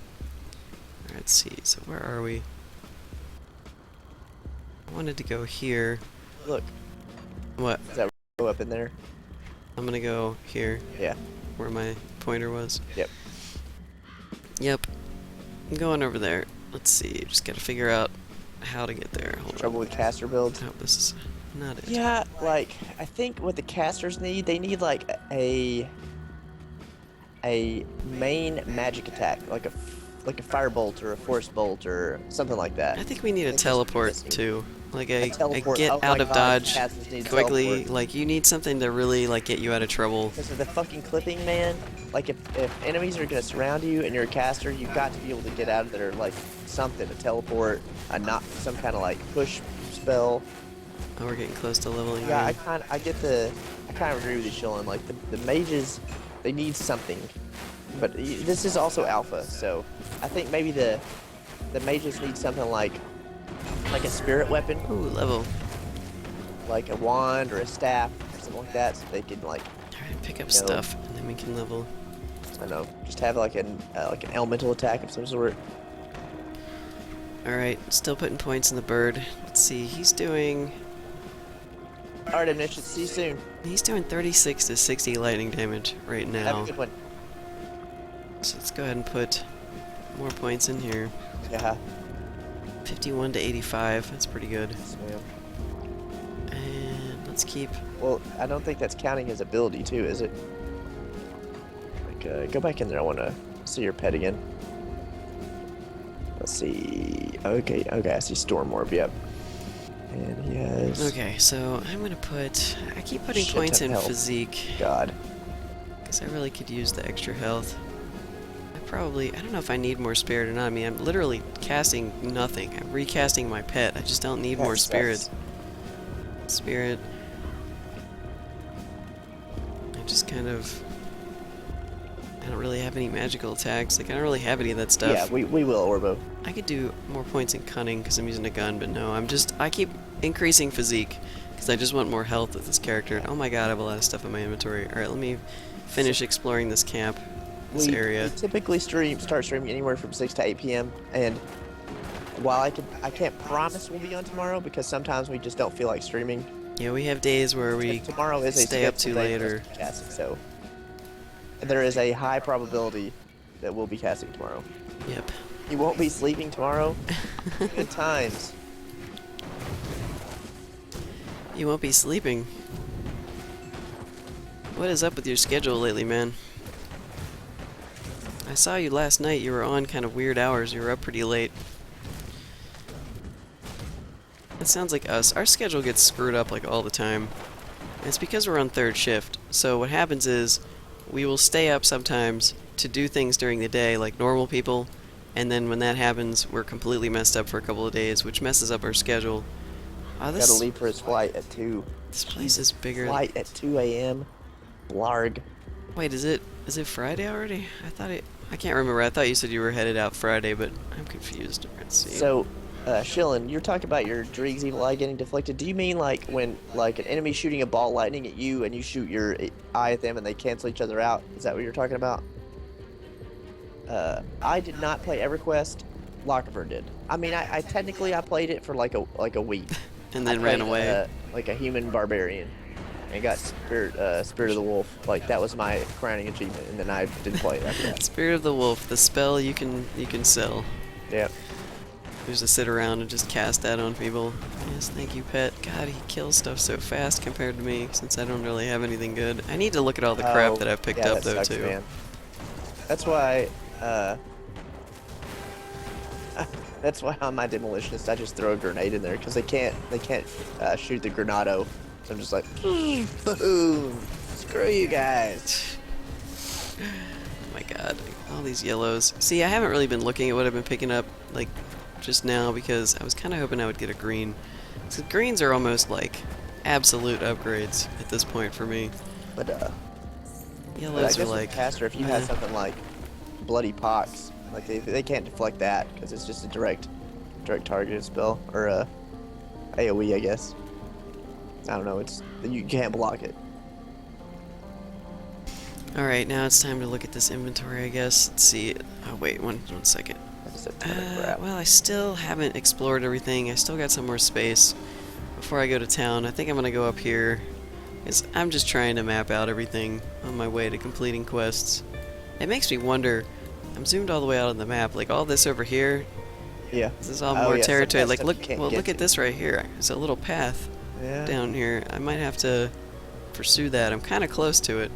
Alright, let's see. So where are we? I wanted to go here. Look, What? does that go up in there? I'm gonna go here, Yeah. where my pointer was. Yep. Yep. I'm going over there. Let's see. Just gotta figure out how to get there. Hold Trouble with caster builds? on. Oh, this is not it. Yeah, like I think what the casters need, they need like a main magic attack, like a firebolt or a force bolt or something like that. I think we need a It's just teleport missing. too. Like a teleport. get Oh my out of God, dodge casters need a quickly. teleport. Like you need something to really like get you out of trouble. Because of the fucking clipping, man. Like if enemies are gonna surround you and you're a caster, you've got to be able to get out of there, like something, a teleport, a not some kind of like push spell. Oh, we're getting close to leveling. Yeah, green. I kind of agree with you, Shillen. Like the mages, they need something, but this is also alpha, so I think maybe the mages need something like a spirit weapon, Ooh, level. like a wand or a staff or something like that, so they can like, Alright, pick up No. stuff, and then we can level. I don't know, just have like an elemental attack of some sort. Alright, still putting points in the bird. Let's see, he's doing... All right, Omniscient, see you soon. He's doing 36 to 60 lightning damage right Have a now. good one. So let's go ahead and put more points in here. Yeah. 51 to 85, that's pretty good. Yes, ma'am. And let's keep... Well, I don't think that's counting his ability too, is it? Like, go back in there. I want to see your pet again. Let's see. Okay, I see Storm Orb. Yep. And he has. Okay, so I'm gonna put... I keep putting Shit points ton in of health. physique, God. because I really could use the extra health. I don't know if I need more spirit or not. I mean, I'm literally casting nothing. I'm recasting my pet. I just don't need more That's- spirit. Spirit. I just kind of... I don't really have any magical attacks. Like, I don't really have any of that stuff. Yeah, we will, Orbo. I could do more points in cunning because I'm using a gun, but no, I keep increasing physique because I just want more health with this character. And oh my god, I have a lot of stuff in my inventory. Alright, let me finish exploring this camp, this area. We typically start streaming anywhere from 6 to 8 p.m. And while I can't promise we'll be on tomorrow because sometimes we just don't feel like streaming. Yeah, we have days where we Tomorrow is a stay up scheduled too day late for us or... to be casting, so there is a high probability that we'll be casting tomorrow. Yep. You won't be sleeping tomorrow? Good times. You won't be sleeping. What is up with your schedule lately, man? I saw you last night. You were on kind of weird hours. You were up pretty late. It sounds like us. Our schedule gets screwed up like all the time. And it's because we're on third shift. So what happens is we will stay up sometimes to do things during the day like normal people. And then when that happens, we're completely messed up for a couple of days, which messes up our schedule. Gotta leave for his flight at 2. This place is bigger. Flight at 2 a.m. Blarg. Wait, is it Friday already? I can't remember. I thought you said you were headed out Friday, but I'm confused. Let's see. So, Shillen, you're talking about your Dreeg's evil eye getting deflected. Do you mean like when like an enemy shooting a ball lightning at you and you shoot your eye at them and they cancel each other out? Is that what you're talking about? I did not play EverQuest. Lochiver did. I mean, I technically I played it for like a week. And I then ran played, away. like a human barbarian, and got Spirit of the Wolf. Like that was my crowning achievement, and then I didn't play it after that. Spirit of the Wolf, the spell you can sell. Yep. Just to sit around and just cast that on people. Yes, thank you, pet. God, he kills stuff so fast compared to me, since I don't really have anything good. I need to look at all the crap that I've picked yeah, up, that though, sucks, too. Man. That's why. That's why on my demolitionist I just throw a grenade in there because they can't shoot the granado. So I'm just like, boom, screw you guys. Oh my god, all these yellows. See, I haven't really been looking at what I've been picking up, like, just now, because I was kind of hoping I would get a green. So greens are almost, like, absolute upgrades at this point for me. But I Yellows guess are with like, caster, if you had something like bloody pox, like they can't deflect that because it's just a direct targeted spell or AOE, I guess. I don't know. You can't block it. alright, now it's time to look at this inventory, I guess. Let's see. Oh, wait, one second. That's a ton of crap. Well, I still haven't explored everything. I still got some more space before I go to town. I think I'm going to go up here. I'm just trying to map out everything on my way to completing quests. It makes me wonder, I'm zoomed all the way out on the map, like all this over here, Yeah. this is all more yeah, territory. some Like, stuff look, you can't well, get look at to. this right here. There's a little path Yeah. down here. I might have to pursue that. I'm kind of close to it.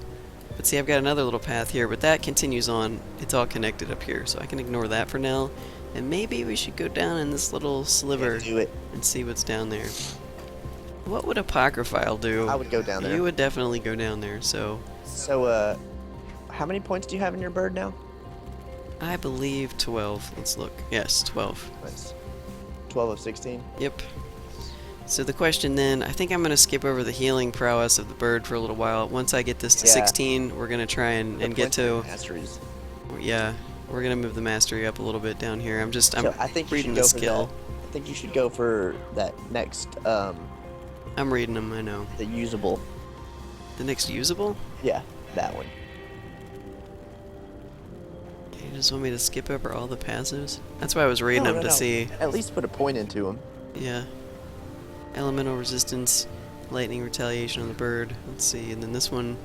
But see, I've got another little path here, but that continues on. It's all connected up here, so I can ignore that for now. And maybe we should go down in this little sliver Yeah, do it. and see what's down there. What would Apocryphile do? I would go down there. You would definitely go down there, so... So, how many points do you have in your bird now? I believe 12. Let's look. Yes, 12. That's 12 of 16. Yep. So the question then, I think I'm going to skip over the healing prowess of the bird for a little while. Once I get this to Yeah. 16, we're going to try and get to... masteries. Yeah, we're going to move the mastery up a little bit down here. I'm So I think you reading should the go for skill. that. I think you should go for that next, I'm reading them, I know. the usable. The next usable? Yeah, that one. You just want me to skip over all the passives? That's why I was reading them to see. At least put a point into them. Yeah. Elemental resistance, lightning retaliation on the bird. Let's see, and then this one,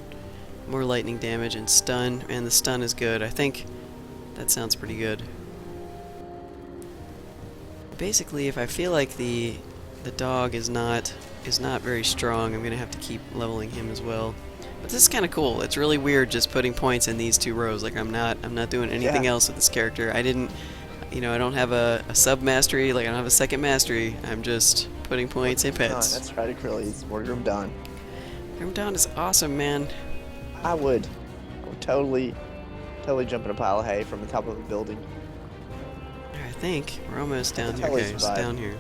more lightning damage and stun. And the stun is good. I think that sounds pretty good. Basically, if I feel like the dog is not very strong, I'm gonna have to keep leveling him as well. But this is kind of cool. It's really weird just putting points in these two rows. Like I'm not doing anything else with this character. I didn't, I don't have a sub mastery. Like I don't have a second mastery. I'm just putting points in pets. That's right, Achilles. More Grim Dawn. Grim Dawn is awesome, man. I would totally jump in a pile of hay from the top of a building. I think we're almost down here. totally Okay, it's survive. down here.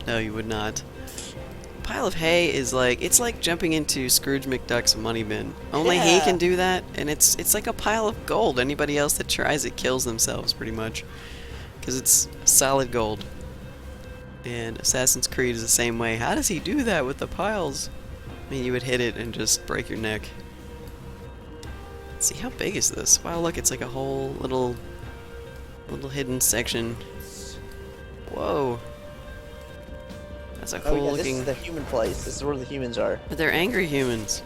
No, you would not. Pile of hay is like, it's like jumping into Scrooge McDuck's money bin. Only he Yeah. can do that, and it's like a pile of gold. Anybody else that tries it kills themselves, pretty much. Because it's solid gold. And Assassin's Creed is the same way. How does he do that with the piles? I mean, you would hit it and just break your neck. Let's see, how big is this? Wow, look, it's like a whole little hidden section. Whoa. That's a cool Oh yeah, this looking... is the human place. This is where the humans are. But they're angry humans.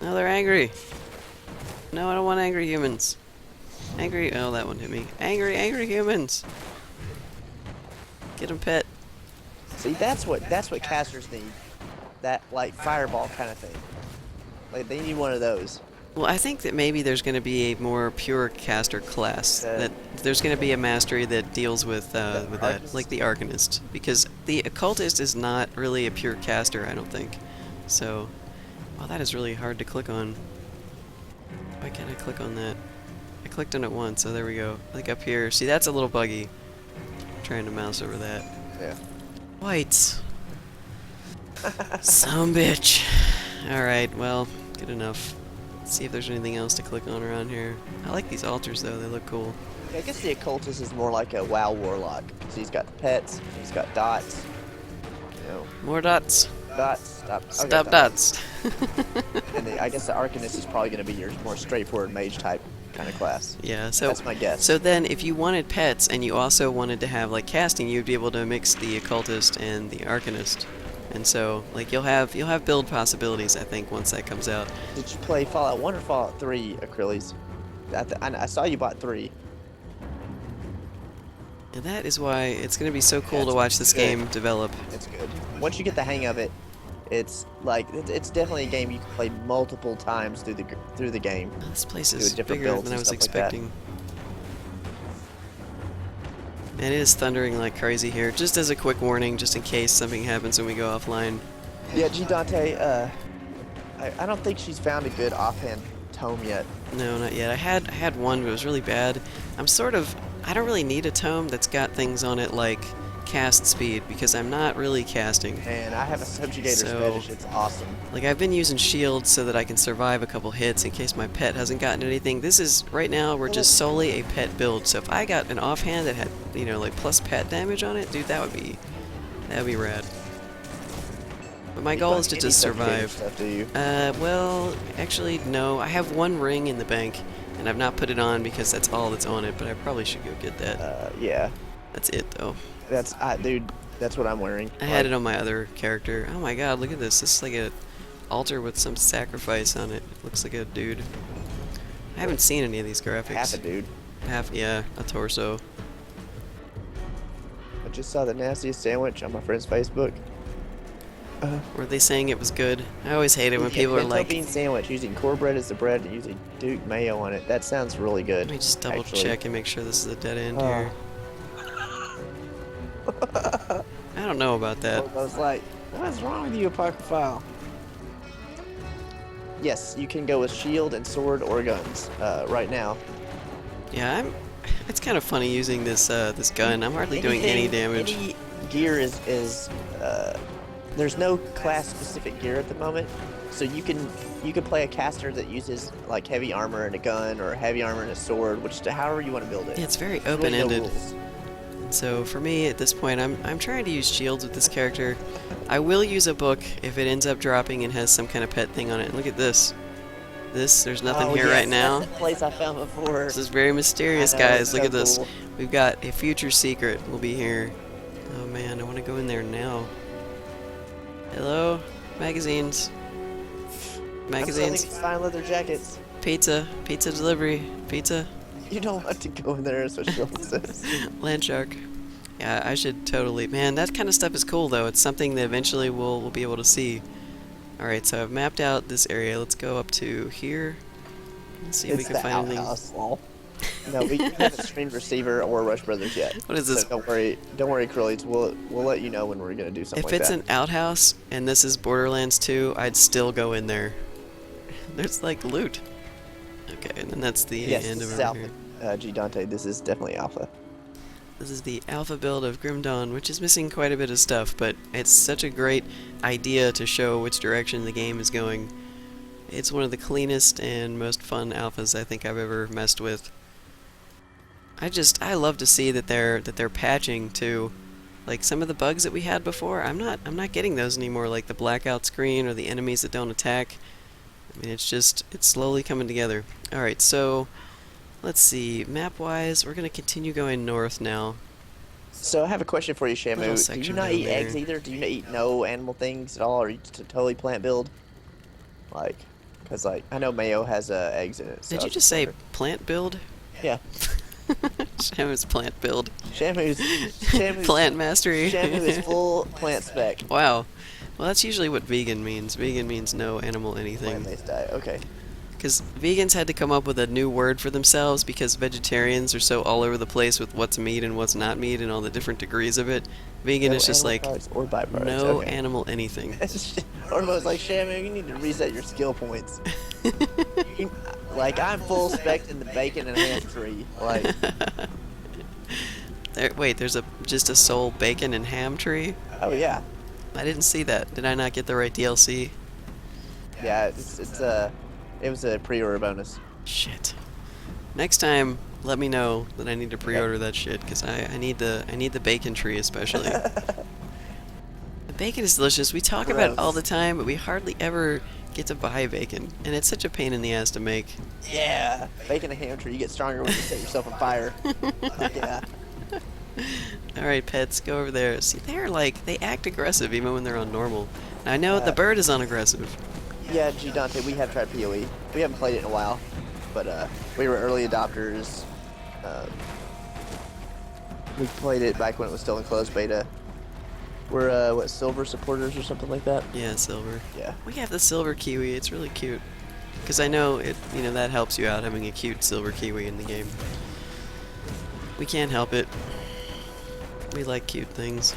No, they're angry. No, I don't want angry humans. Angry... Oh, that one hit me. Angry humans. Get him, pet. See, that's what casters need. That like fireball kind of thing. Like they need one of those. Well, I think that maybe there's going to be a more pure caster class. That there's going to be a mastery that deals with that, Arcanist? like the Arcanist. Because the Occultist is not really a pure caster, I don't think. So, wow, that is really hard to click on. Why can't I click on that? I clicked on it once, so there we go. Like up here. See, that's a little buggy. Trying to mouse over that. Yeah. Whites. Some bitch. Alright, well, good enough. Let's see if there's anything else to click on around here. I like these altars though, they look cool. I guess the occultist is more like a WoW warlock. So he's got pets, he's got dots. You know, More dots. dots. Stop. Okay, Stop stop. dots. And I guess the Arcanist is probably going to be your more straightforward mage type kind of class. Yeah, so That's my guess. So then, if you wanted pets and you also wanted to have like casting, you'd be able to mix the occultist and the arcanist, and so like you'll have build possibilities. I think once that comes out. Did you play Fallout 1 or Fallout 3, Achilles? I saw you bought 3. And that is why it's going to be so cool Yeah, to watch this good. game develop. It's good. Once you get the hang of it, it's like it's definitely a game you can play multiple times through the game. This place Do is different bigger builds than I and was stuff like that. expecting. And it is thundering like crazy here. Just as a quick warning, just in case something happens when we go offline. Yeah, G Dante. I don't think she's found a good offhand tome yet. No, not yet. I had one, but it was really bad. I don't really need a tome that's got things on it like cast speed because I'm not really casting. And I have a subjugator's So- fetish. It's awesome. Like I've been using shields so that I can survive a couple hits in case my pet hasn't gotten anything. This is right now we're just solely a pet build. So if I got an offhand that had, you know, like plus pet damage on it, dude, that would be rad. But my You goal don't is to need just subjugator survive. Stuff, do you? Well, actually no. I have one ring in the bank and I've not put it on because that's all that's on it, but I probably should go get that. Yeah. That's it though. Dude. That's what I'm wearing. I had it on my other character. Oh my god, look at this. This is like a altar with some sacrifice on it. It looks like a dude. I haven't seen any of these graphics. Half a dude. Yeah, a torso. I just saw the nastiest sandwich on my friend's Facebook. Were they saying it was good? I always hate it when people are Pinto like, bean sandwich using cornbread as the bread and using Duke mayo on it. That sounds really good. let me just double actually. check and make sure this is a dead end Oh. here. I don't know about that. I was like, what's wrong with you, Apocryphile? Yes, you can go with shield and sword or guns right now. Yeah, it's kind of funny using this this gun. I'm hardly doing any damage. Any gear is there's no class specific gear at the moment, so you can play a caster that uses like heavy armor and a gun or heavy armor and a sword, which however you want to build it. Yeah, it's very There's really no open-ended. rules. So for me at this point, I'm trying to use shields with this character. I will use a book if it ends up dropping and has some kind of pet thing on it. And look at this. There's nothing Oh, here yes, right now. That's the place I found before. This is very mysterious, I know, guys. it's Look so at this. cool. We've got a future secret will be here. Oh man, I want to go in there now. Hello? Magazines. I'm Magazines. selling these fine leather jackets. Pizza. Pizza delivery. Pizza. You don't want to go in there, especially on this. Land shark. Yeah, I should totally. Man, that kind of stuff is cool though. It's something that eventually we'll be able to see. Alright, so I've mapped out this area. Let's go up to here. Let's see if we It's can the find anything. outhouse, lol. No, we haven't streamed Receiver or Rush Brothers yet. What is this? So don't worry, Curlies. We'll let you know when we're gonna do something If like it's that. an outhouse and this is Borderlands 2, I'd still go in there. There's like loot. Okay, and then that's the Yes, end this of is over here. Alpha. G Dante, this is definitely Alpha. This is the alpha build of Grim Dawn, which is missing quite a bit of stuff, but it's such a great idea to show which direction the game is going. It's one of the cleanest and most fun alphas I think I've ever messed with. I love to see that they're patching too. Like some of the bugs that we had before, I'm not getting those anymore, like the blackout screen or the enemies that don't attack. I mean, it's slowly coming together. Alright, so let's see, map-wise, we're going to continue going north now. So I have a question for you, Little Shamu. Do you section not down eat there. eggs either? Do you not eat no animal things at all, or are you just a totally plant build? Like, because like I know mayo has eggs in it. So Did I you was just say wondering. plant build? Yeah. Shamu's plant build. Shamu's Plant mastery. Shamu is full plant spec. Wow. Well, that's usually what vegan means. Vegan means no animal anything. Plant-based diet. Okay. Because vegans had to come up with a new word for themselves because vegetarians are so all over the place with what's meat and what's not meat and all the different degrees of it. Vegan No is just animal like products or byproducts. no okay. animal anything. Ormo's like, Shamu, you need to reset your skill points. Like, I'm full spec in the bacon and ham tree. Like, Wait, there's just a soul bacon and ham tree? oh yeah. I didn't see that. Did I not get the right DLC? Yeah, it was a pre-order bonus. Shit. Next time, let me know that I need to pre-order that shit, because I need the bacon tree especially. The bacon is delicious. We talk about it all the Gross. time, but we hardly ever get to buy bacon, and it's such a pain in the ass to make. Yeah. Bacon and ham tree, you get stronger when you set yourself on fire. Yeah. All right, pets, go over there. See, they're like, they act aggressive even when they're on normal. Now, I know the Uh, bird is unaggressive. yeah, G Dante, we have tried PoE. We haven't played it in a while, but we were early adopters. Uh, we played it back when it was still in closed beta. We're what, silver supporters or something like that? Yeah, silver. Yeah. We have the silver kiwi. It's really cute. Because I know it, that helps you out having a cute silver kiwi in the game. We can't help it. We like cute things.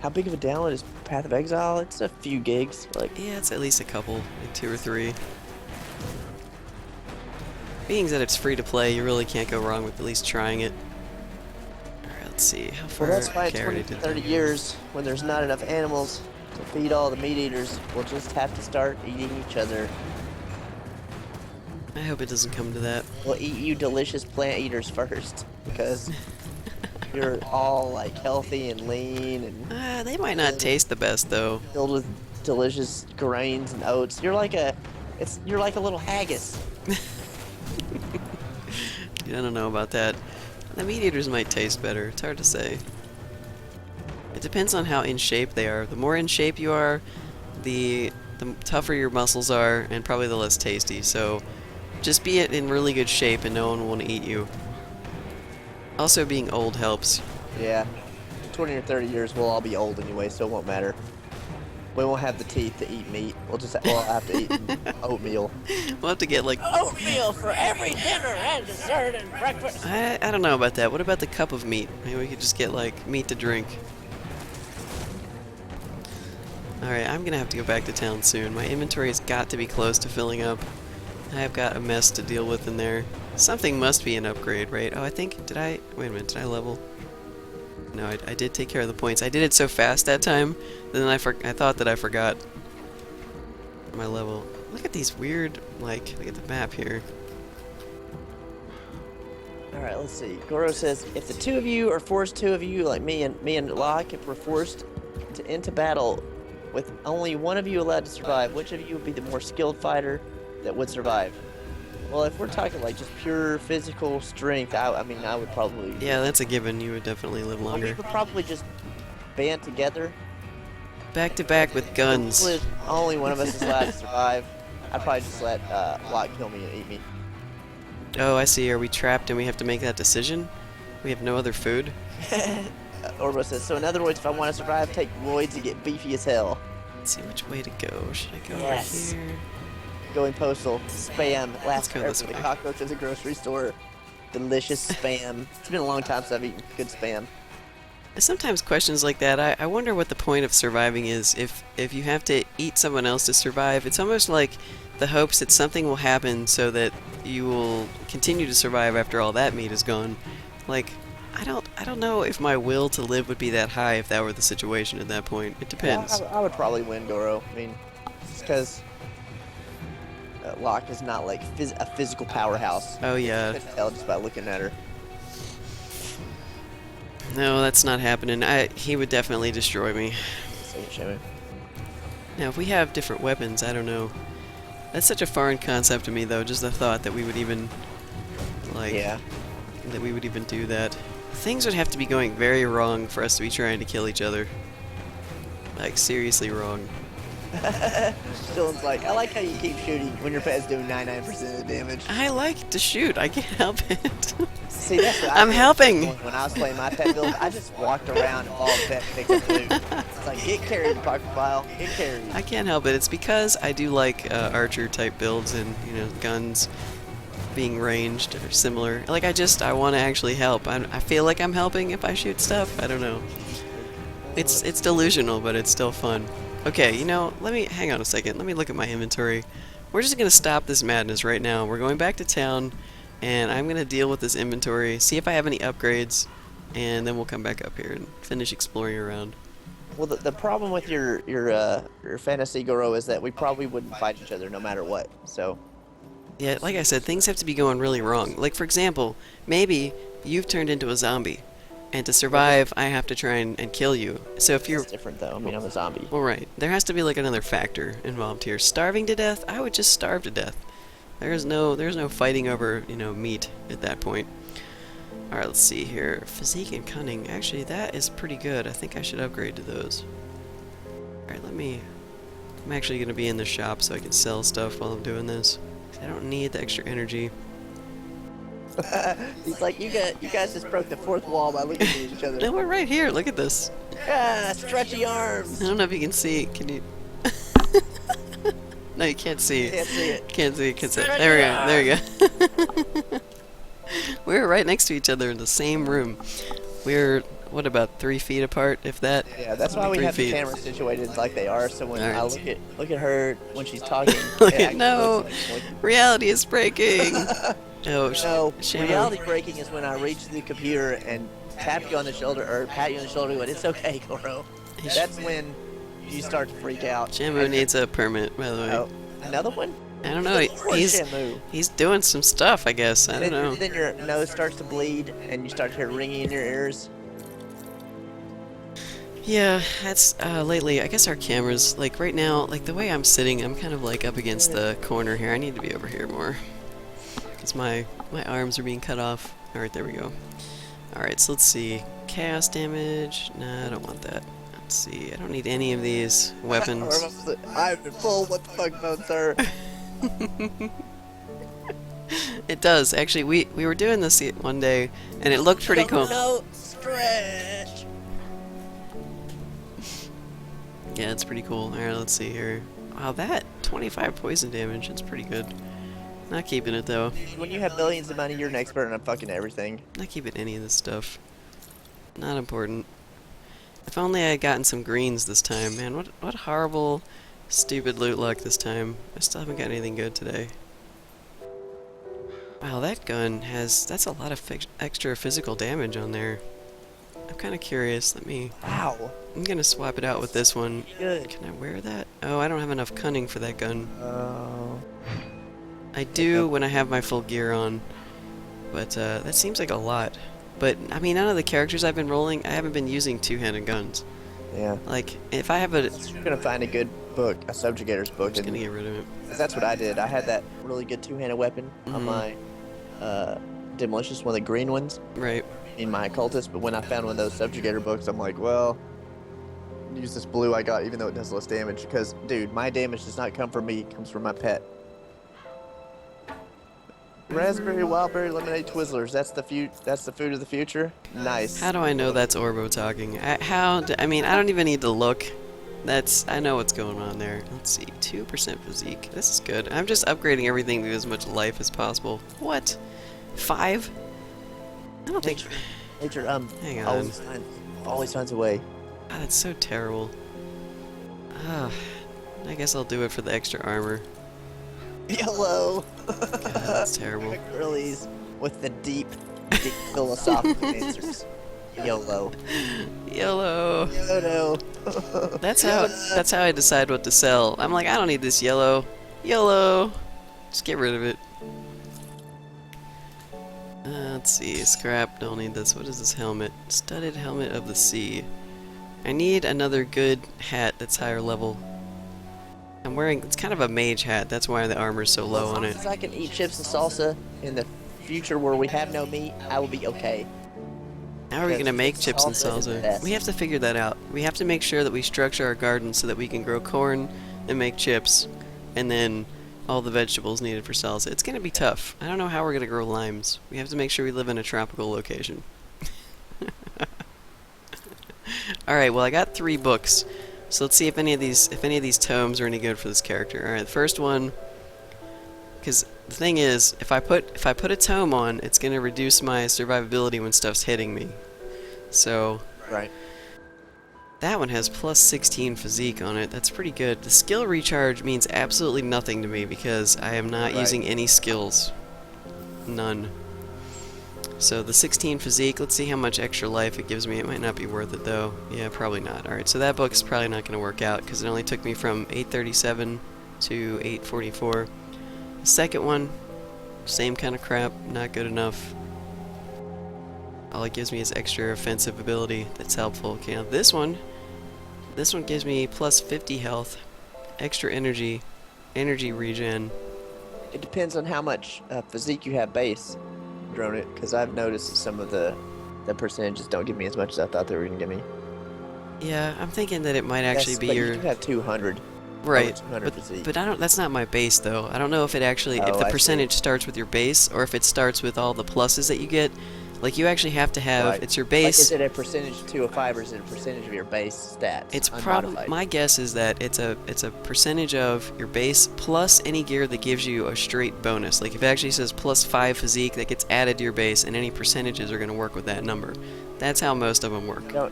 How big of a download is Path of Exile? It's a few gigs. Like, Yeah, it's at least a couple, like 2 or 3. Being that it's free to play, you really can't go wrong with at least trying it. Alright, let's see. How far? well, that's why in okay, I 20 already to did 30 that. years, when there's not enough animals to feed all the meat eaters, we'll just have to start eating each other. I hope it doesn't come to that. We'll eat you delicious plant eaters first, because you're all like healthy and lean and They might not taste the best though. filled with delicious grains and oats. You're like a little haggis. I don't know about that. The meat eaters might taste better. It's hard to say. It depends on how in shape they are. The more in shape you are, the tougher your muscles are, and probably the less tasty. So just be in really good shape and no one will want to eat you. Also, being old helps. Yeah. In 20 or 30 years, we'll all be old anyway, so it won't matter. We won't have the teeth to eat meat. We'll have to eat oatmeal. We'll have to get like... Oatmeal for every dinner and dessert and breakfast. I don't know about that. What about the cup of meat? Maybe we could just get like meat to drink. Alright, I'm gonna have to go back to town soon. My inventory has got to be close to filling up. I've got a mess to deal with in there. Something must be an upgrade, right? Oh, I think... wait a minute, did I level? No, I did take care of the points. I did it so fast that time, that then I thought that I forgot my level. Look at these weird, like, look at the map here. Alright, let's see. Goro says, if the two of you are forced, two of you, like me and Locke, if we're forced into battle with only one of you allowed to survive, which of you would be the more skilled fighter that would survive? Well, if we're talking like just pure physical strength, I mean, I would probably... Yeah, that's a given. You would definitely live We longer. would probably just band together. Back to back with guns. If only one of us is allowed to survive, I'd probably just let Locke kill me and eat me. Oh, I see. Are we trapped and we have to make that decision? We have no other food? Orbo says, so in other words, if I want to survive, take roids and get beefy as hell. Let's see which way to go. Should I go Yes. over here? Going postal, spam, last go forever this the way. cockroach at the grocery store. Delicious spam. It's been a long time since I've eaten good spam. Sometimes questions like that, I wonder what the point of surviving is. If you have to eat someone else to survive, it's almost like the hopes that something will happen so that you will continue to survive after all that meat is gone. Like, I don't know if my will to live would be that high if that were the situation at that point. It depends. I would probably win, Goro. I mean, just because Locke is not like a physical powerhouse. Oh I yeah. can tell just by looking at her. No, that's not happening. He would definitely destroy me. So, show me. Now, if we have different weapons, I don't know. That's such a foreign concept to me, though. Just the thought that we would even, like, Yeah. that we would even do that. Things would have to be going very wrong for us to be trying to kill each other. Like, seriously wrong. Dylan's like, I like how you keep shooting when your pet's doing 99% of the damage. I like to shoot. I can't help it. See, that's what I I'm did helping. When I was playing my pet build, I just walked around and followed pet picked up loot. It's like, get carried, Apocryphile. Get carried. I can't help it. It's because I do like archer type builds and guns being ranged or similar. Like I want to actually help. I feel like I'm helping if I shoot stuff. I don't know. It's delusional, but it's still fun. Okay, let me hang on a second. Let me look at my inventory. We're just gonna stop this madness right now. We're going back to town, and I'm gonna deal with this inventory, see if I have any upgrades, and then we'll come back up here and finish exploring around. Well, the problem with your fantasy, Goro, is that we probably wouldn't fight each other no matter what. So, Yeah, like I said, things have to be going really wrong. Like, for example, maybe you've turned into a zombie, and to survive, I have to try and kill you. So if It's you're... different though. I mean, I'm a zombie. Well, right. There has to be, like, another factor involved here. Starving to death? I would just starve to death. There's no fighting over, you know, meat at that point. Alright, let's see here. Physique and cunning. Actually, that is pretty good. I think I should upgrade to those. Alright, I'm actually going to be in the shop so I can sell stuff while I'm doing this. I don't need the extra energy. He's like, you guys just broke the fourth wall by looking at each other. No, we're right here. Look at this. Ah, stretchy arms. I don't know if you can see. Can you? No, you can't see. Can't see it. Can't see it. Can't see it. There we go. We're right next to each other in the same room. We're, what, about 3 feet apart, if that? Yeah, that's why we 3 have the feet. cameras situated like they are. So when All right. I look at her when she's talking, Look it at, actually no, looks like reality is breaking. Oh, no, Shadow. reality breaking is when I reach the computer and tap you on the shoulder or pat you on the shoulder and go, "It's okay, Goro." That's when you start to freak out. Shamu needs a permit, by the way. Oh, another one? I don't know. Poor Shamu. He's doing some stuff, I guess. I don't know. Then your nose starts to bleed and you start to hear ringing in your ears. Yeah, that's lately. I guess our cameras, like right now, like the way I'm sitting, I'm kind of like up against the corner here. I need to be over here more. Because my arms are being cut off. Alright, there we go. Alright, so let's see. Chaos damage. Nah, I don't want that. Let's see. I don't need any of these weapons. I'm in full what the fuck mode, sir. It does. Actually, we were doing this one day, and it looked pretty cool. No stretch. Yeah, it's pretty cool. Alright, let's see here. Wow, that 25 poison damage. That's pretty good. Not keeping it, though. When you have billions of money, you're an expert on fucking everything. Not keeping any of this stuff. Not important. If only I had gotten some greens this time. Man, what horrible, stupid loot luck this time. I still haven't got anything good today. Wow, that gun has... That's a lot of extra physical damage on there. I'm kind of curious. Wow. I'm gonna swap it out with this one. Good. Can I wear that? Oh, I don't have enough cunning for that gun. Oh. I do when I have my full gear on. But that seems like a lot. But, I mean, none of the characters I've been rolling, I haven't been using two-handed guns. Yeah. Like, if I have a... You're gonna find a good book, a subjugator's book. I'm just gonna get rid of it. That's what I did. I had that really good two-handed weapon on my Demolicious, one of the green ones, Right. in my Occultist. But when I found one of those subjugator books, I'm like, well, use this blue I got, even though it does less damage. Because, dude, my damage does not come from me; it comes from my pet. Raspberry, wildberry, lemonade, Twizzlers. That's the food of the future. Nice. How do I know that's Orbo talking? I mean, I don't even need to look. I know what's going on there. Let's see, 2% physique. This is good. I'm just upgrading everything to as much life as possible. What? 5? I don't think... Nature, Hang on. always finds a way. God, that's so terrible. I guess I'll do it for the extra armor. YOLO. God, that's terrible. Girlies with the deep philosophical answers. YOLO. Yellow. YOLO. That's how I decide what to sell. I'm like, I don't need this yellow. Yellow. Just get rid of it. Let's see. Scrap. Don't need this. What is this helmet? Studded helmet of the sea. I need another good hat that's higher level. I'm wearing... It's kind of a mage hat. That's why the armor's so low on it. As long as I can eat chips and salsa in the future where we have no meat, I will be okay. How are we going to make chips and salsa is the salsa? best. We have to figure that out. We have to make sure that we structure our garden so that we can grow corn and make chips, and then all the vegetables needed for salsa. It's going to be tough. I don't know how we're going to grow limes. We have to make sure we live in a tropical location. Alright, well I got 3 books. So let's see if any of these tomes are any good for this character. Alright, the first one, because the thing is, if I put a tome on, it's going to reduce my survivability when stuff's hitting me. So, Right. that one has plus 16 physique on it. That's pretty good. The skill recharge means absolutely nothing to me because I am not using any skills. None. So the 16 physique, let's see how much extra life it gives me. It might not be worth it though. Yeah, probably not. Alright, so that book's probably not going to work out because it only took me from 837 to 844. The second one, same kind of crap, not good enough. All it gives me is extra offensive ability that's helpful. Okay, now this one gives me plus 50 health, extra energy, energy regen. It depends on how much physique you have base, drone it, because I've noticed some of the percentages don't give me as much as I thought they were gonna give me. Yeah, I'm thinking that it might actually Yes, be but your you do have 200. right, Over 200 physique. but I don't. That's not my base though. I don't know if it actually, if Oh, the I see. percentage starts with your base or if it starts with all the pluses that you get. Like you actually have to have. Right. It's your Like, base. is it a percentage to a 5 or is it a percentage of your base stats? It's probably, unmodified? my guess is that it's a percentage of your base plus any gear that gives you a straight bonus. Like if it actually says plus 5 physique, that gets added to your base, and any percentages are going to work with that number. That's how most of them work. No,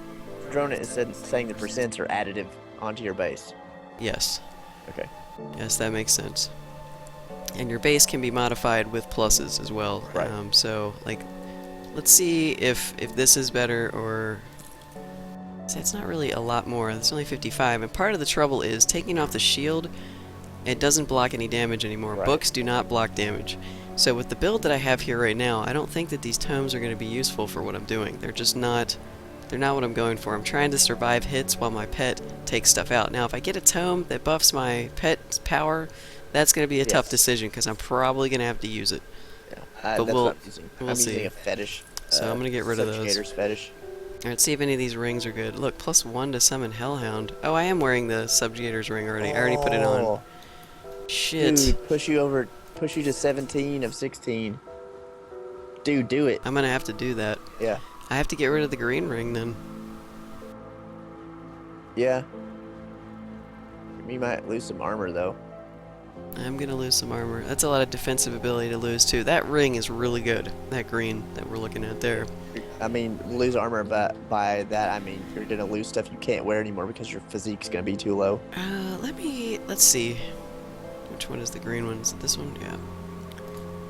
drone it is saying the percents are additive onto your base. Yes. Okay. Yes, that makes sense. And your base can be modified with pluses as well. Right. So like, let's see if this is better or. See, it's not really a lot more. It's only 55, and part of the trouble is taking off the shield. It doesn't block any damage anymore. Right. Books do not block damage. So with the build that I have here right now, I don't think that these tomes are going to be useful for what I'm doing. They're just not. They're not what I'm going for. I'm trying to survive hits while my pet takes stuff out. Now, if I get a tome that buffs my pet's power, that's going to be a tough decision because I'm probably going to have to use it. Yeah. But That's we'll- what I'm using. we'll I'm see. using a fetish. So I'm gonna get rid of those. Subjugator's fetish. Alright, see if any of these rings are good. Look, +1 to summon Hellhound. Oh, I am wearing the Subjugator's ring already. I already put it on. Oh, Shit. Dude, push you to 17 of 16. Dude, do it. I'm gonna have to do that. Yeah. I have to get rid of the green ring then. Yeah. You might lose some armor though. I'm gonna lose some armor. That's a lot of defensive ability to lose too. That ring is really good. That green that we're looking at there. I mean, lose armor, but by that I mean you're gonna lose stuff you can't wear anymore because your physique's gonna be too low. Let's see. Which one is the green one? Is it this one? Yeah.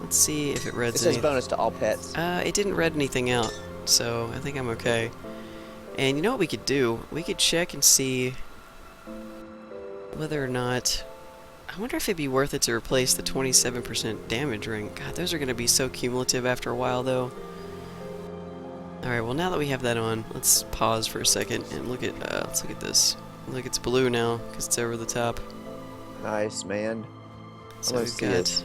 Let's see if it It reads says anything. bonus to all pets. It didn't read anything out, so I think I'm okay. And you know what we could do? We could check and see whether or not. I wonder if it'd be worth it to replace the 27% damage ring. God, those are going to be so cumulative after a while, though. Alright, well, now that we have that on, let's pause for a second and look at this. Look, it's blue now, because it's over the top. Nice, man. So Let's we've see got it.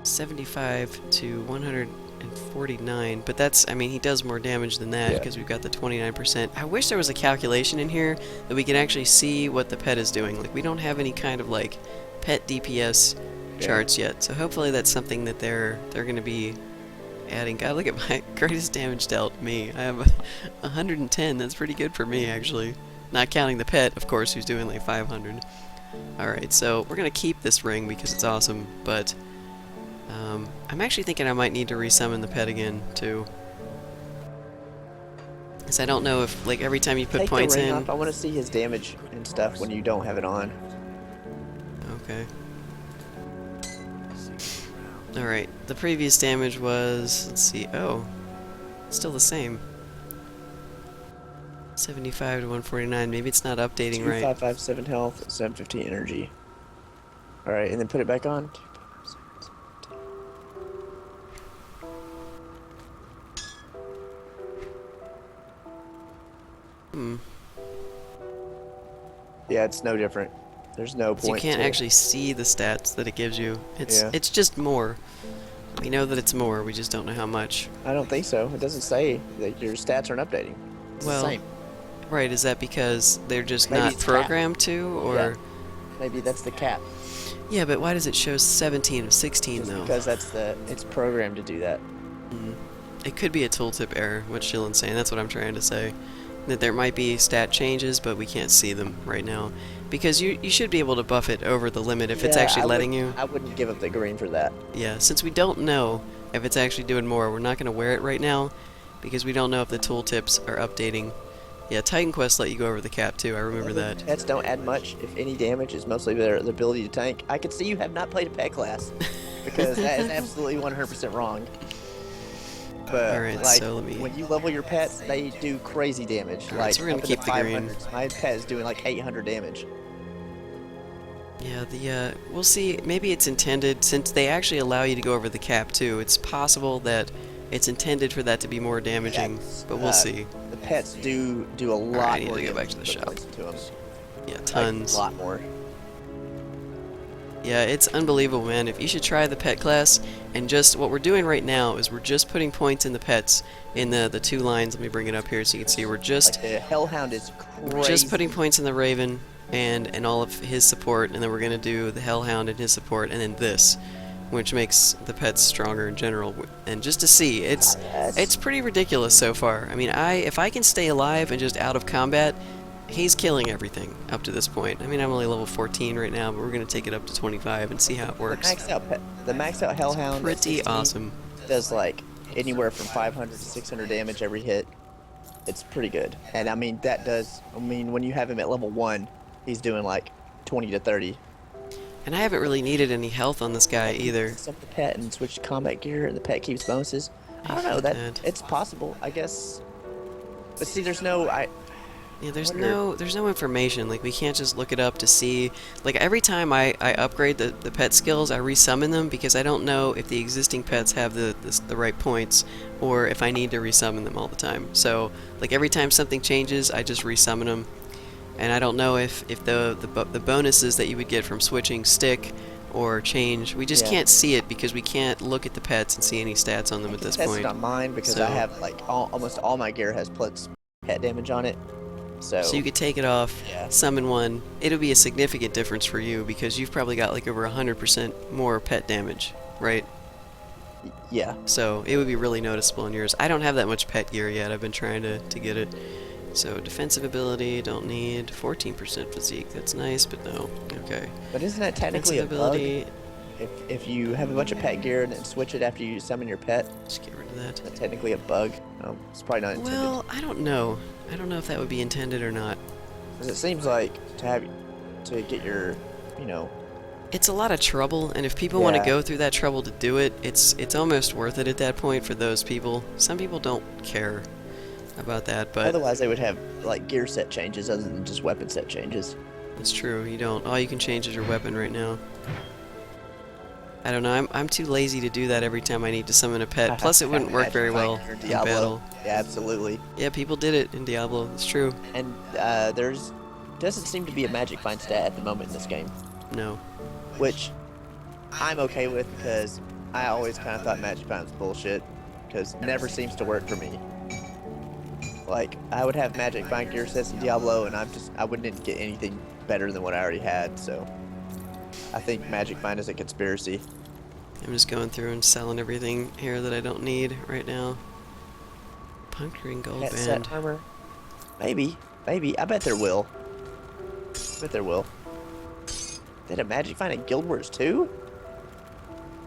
75 to 149, but that's, I mean, he does more damage than that Yeah. because we've got the 29%. I wish there was a calculation in here that we could actually see what the pet is doing. Like, we don't have any kind of, like, pet DPS charts yet, so hopefully that's something that they're going to be adding. God, look at my greatest damage dealt, me. I have 110, that's pretty good for me, actually. Not counting the pet, of course, who's doing, like, 500. Alright, so we're going to keep this ring because it's awesome, but I'm actually thinking I might need to resummon the pet again, too. Because I don't know if, like, every time you put Take points the ring in... off. I want to see his damage and stuff when you don't have it on. Okay. Alright, the previous damage was... Let's see, oh. Still the same. 75 to 149, maybe it's not updating right. 2557 health, 715 energy. Alright, and then put it back on. Hmm. Yeah, it's no different. There's no So you point. can't to actually see the stats that it gives you. Yeah. It's just more. We know that it's more, we just don't know how much. I don't think so. It doesn't say that your stats aren't updating. It's Well, the same. Right, is that because they're just Maybe not it's programmed to, or... Yeah. Maybe that's the cap. Yeah, but why does it show 17 of 16, Just though? because it's programmed to do that. It could be a tooltip error, what Shillen's saying. That's what I'm trying to say. That there might be stat changes, but we can't see them right now. Because you should be able to buff it over the limit if it's Yeah, actually letting you. I wouldn't give up the green for that. Yeah, since we don't know if it's actually doing more, we're not going to wear it right now. Because we don't know if the tooltips are updating. Yeah, Titan Quest let you go over the cap, too. I remember that. Pets don't add much, if any damage. It's mostly their ability to tank. I can see you have not played a pet class. Because that is absolutely 100% wrong. But Alright, like, so let me... when you level your pets, they do crazy damage. Alright, Like so we're gonna up keep into the green. 500s. My pet is doing like 800 damage. Yeah, we'll see. Maybe it's intended, since they actually allow you to go over the cap too. It's possible that it's intended for that to be more damaging, Yes. but we'll see. The pets do a Alright, I lot need more to go back damage to the when you put shop. points into them. Yeah, Like, a tons. lot more. Yeah, it's unbelievable, man. If you should try the pet class, and just what we're doing right now is we're just putting points in the pets in the two lines. Let me bring it up here so you can see. Like the Hellhound is Just crazy. putting points in the Raven and all of his support, and then we're gonna do the Hellhound and his support, and then this, which makes the pets stronger in general. And just to see, it's Yes. pretty ridiculous so far. I mean, if I can stay alive and just out of combat, he's killing everything up to this point. I mean, I'm only level 14 right now, but we're gonna take it up to 25 and see how it works. The maxed out It's Hellhound at pretty 16 awesome. does like anywhere from 500 to 600 damage every hit. It's pretty good. And I mean, when you have him at level 1, he's doing like 20 to 30. And I haven't really needed any health on this guy either. Except the pet and switch to combat gear, and the pet keeps bonuses. I don't know, hate that that. it's possible, I guess. But see, there's no, Yeah, wonder. there's no information. Like, we can't just look it up to see. Like, every time I upgrade the pet skills, I resummon them because I don't know if the existing pets have the right points or if I need to resummon them all the time. So, like, every time something changes, I just resummon them. And I don't know if the bonuses that you would get from switching stick or change, we just Yeah. can't see it because we can't look at the pets and see any stats on them I at can this test point. it on mine because So, I have like almost all my gear has plus pet damage on it. so you So could take it off, yeah, summon one. It'll be a significant difference for you because you've probably got like over 100% more pet damage, right? yeah. So it would be really noticeable in yours. I don't have that much pet gear yet. I've been trying to get it. So defensive ability, don't need. 14% physique, that's nice, but no. Okay. But isn't that technically a Defensive bug? ability, If you have a bunch of pet gear and then switch it after you summon your pet, just get rid of that. that's technically a bug. It's probably not intended. Well, I don't know. I don't know if that would be intended or not. 'Cause it seems like to get your, you know, It's a lot of trouble, and if people want to Yeah. go through that trouble to do it, it's almost worth it at that point for those people. Some people don't care about that, but otherwise they would have like gear set changes other than just weapon set changes. it's true. You don't. All you can change is your weapon right now. I don't know. I'm too lazy to do that every time I need to summon a pet. Plus, it wouldn't work very well in Diablo. battle. Yeah, absolutely. Yeah, people did it in Diablo. It's true. And there's doesn't seem to be a magic find stat at the moment in this game, No. which I'm okay with because I always kind of thought magic find was bullshit because it never seems to work for me. Like I would have magic find gear sets in Diablo, and I wouldn't get anything better than what I already had. So I think magic find is a conspiracy. I'm just going through and selling everything here that I don't need right now. Puncturing gold Pet band. set armor, maybe. I bet there will. Did a magic find in Guild Wars 2?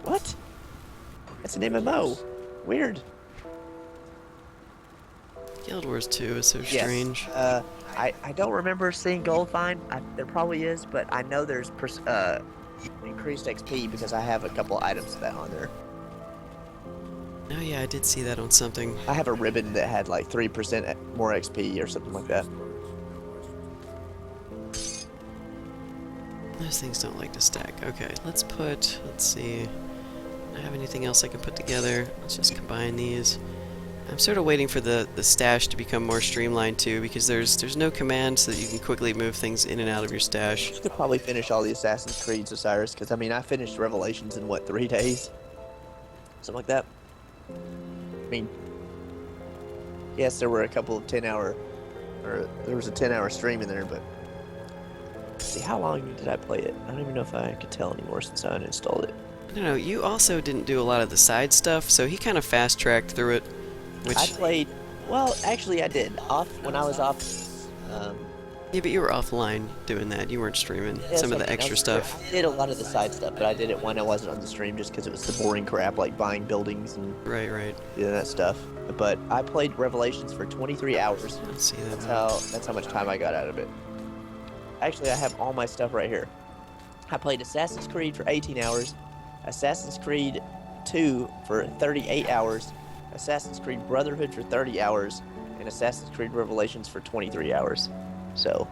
What? That's an MMO. Weird. Guild Wars 2 is so Yes. strange. I don't remember seeing gold find. There probably is, but I know there's increased XP because I have a couple items of that on there. Oh yeah, I did see that on something. I have a ribbon that had like 3% more XP or something like that. Those things don't like to stack. Okay, let's see. Do I have anything else I can put together? Let's just combine these. I'm sort of waiting for the stash to become more streamlined too, because there's no command so that you can quickly move things in and out of your stash. You could probably finish all the Assassin's Creeds, Osiris, because I mean I finished Revelations in what, 3 days? Something like that. I mean, yes, there were a couple of 10-hour, or there was a 10-hour stream in there, but see, how long did I play it? I don't even know if I could tell anymore since I uninstalled it. I don't know, you also didn't do a lot of the side stuff, so he kind of fast-tracked through it, which... I played, well, actually I did. When I was off, Yeah, but you were offline doing that. You weren't streaming yeah, some so of I the mean, extra stuff. I did a lot of the side stuff, but I did it when I wasn't on the stream just because it was the boring crap like buying buildings and Right, right. doing that stuff. But I played Revelations for 23 hours. Let's see that. That's how much time I got out of it. Actually, I have all my stuff right here. I played Assassin's Creed for 18 hours, Assassin's Creed 2 for 38 hours, Assassin's Creed Brotherhood for 30 hours, and Assassin's Creed Revelations for 23 hours. So,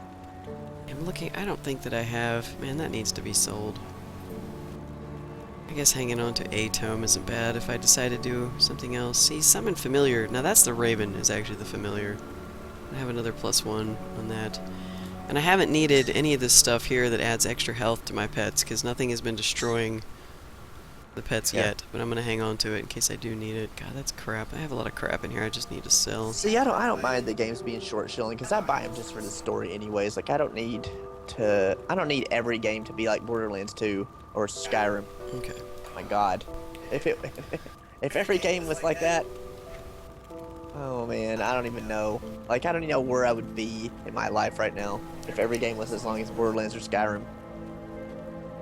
I'm looking. I don't think that I have. Man, that needs to be sold. I guess hanging on to a tome isn't bad if I decide to do something else. See, summon familiar. Now that's the Raven is actually the familiar. I have another +1 on that. And I haven't needed any of this stuff here that adds extra health to my pets, because nothing has been destroying the pets yet. But I'm going to hang on to it in case I do need it. God, that's crap. I have a lot of crap in here I just need to sell. See, I don't mind the games being short shilling because I buy them just for the story anyways. Like I don't need every game to be like Borderlands 2 or Skyrim. Okay. My God, if every game was like that, oh man, I don't even know. Like I don't even know where I would be in my life right now if every game was as long as Borderlands or Skyrim.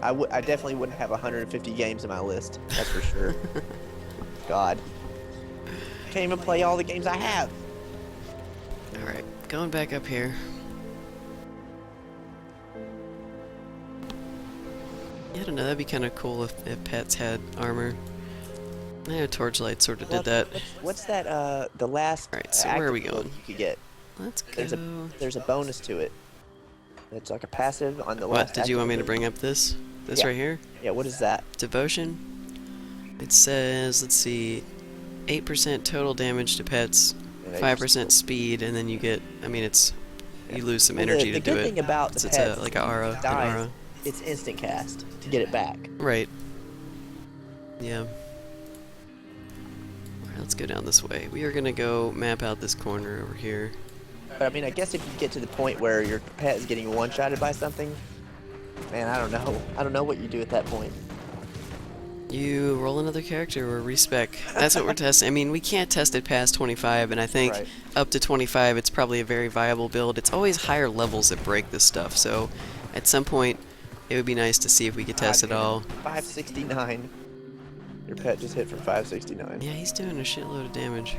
I definitely wouldn't have 150 games in my list. That's for sure. God, can't even play all the games I have. Alright, going back up here. Yeah, I don't know, that'd be kind of cool if pets had armor. I know Torchlight sort of did that. What's that? The last. Alright, so where are we active going? build you could get. Let's go. There's a bonus to it. It's like a passive on the last. What, did you want me to active bring up this? This Yeah. right here? Yeah, what is that? Devotion. It says, let's see, 8% total damage to pets, And 5% speed, and then you get, I mean, it's, you lose some Well, energy the to do good it. thing about the It's pets, like a aura, if it an dies, aura. it's instant cast to get it back. Right. Yeah. Alright, let's go down this way. We are gonna go map out this corner over here. But I mean, I guess if you get to the point where your pet is getting one-shotted by something, man, I don't know. I don't know what you do at that point. You roll another character or respec. That's what we're testing. I mean, we can't test it past 25, and I think Right. up to 25 it's probably a very viable build. It's always higher levels that break this stuff, so at some point it would be nice to see if we could test it all. 569. Your pet just hit for 569. Yeah, he's doing a shitload of damage.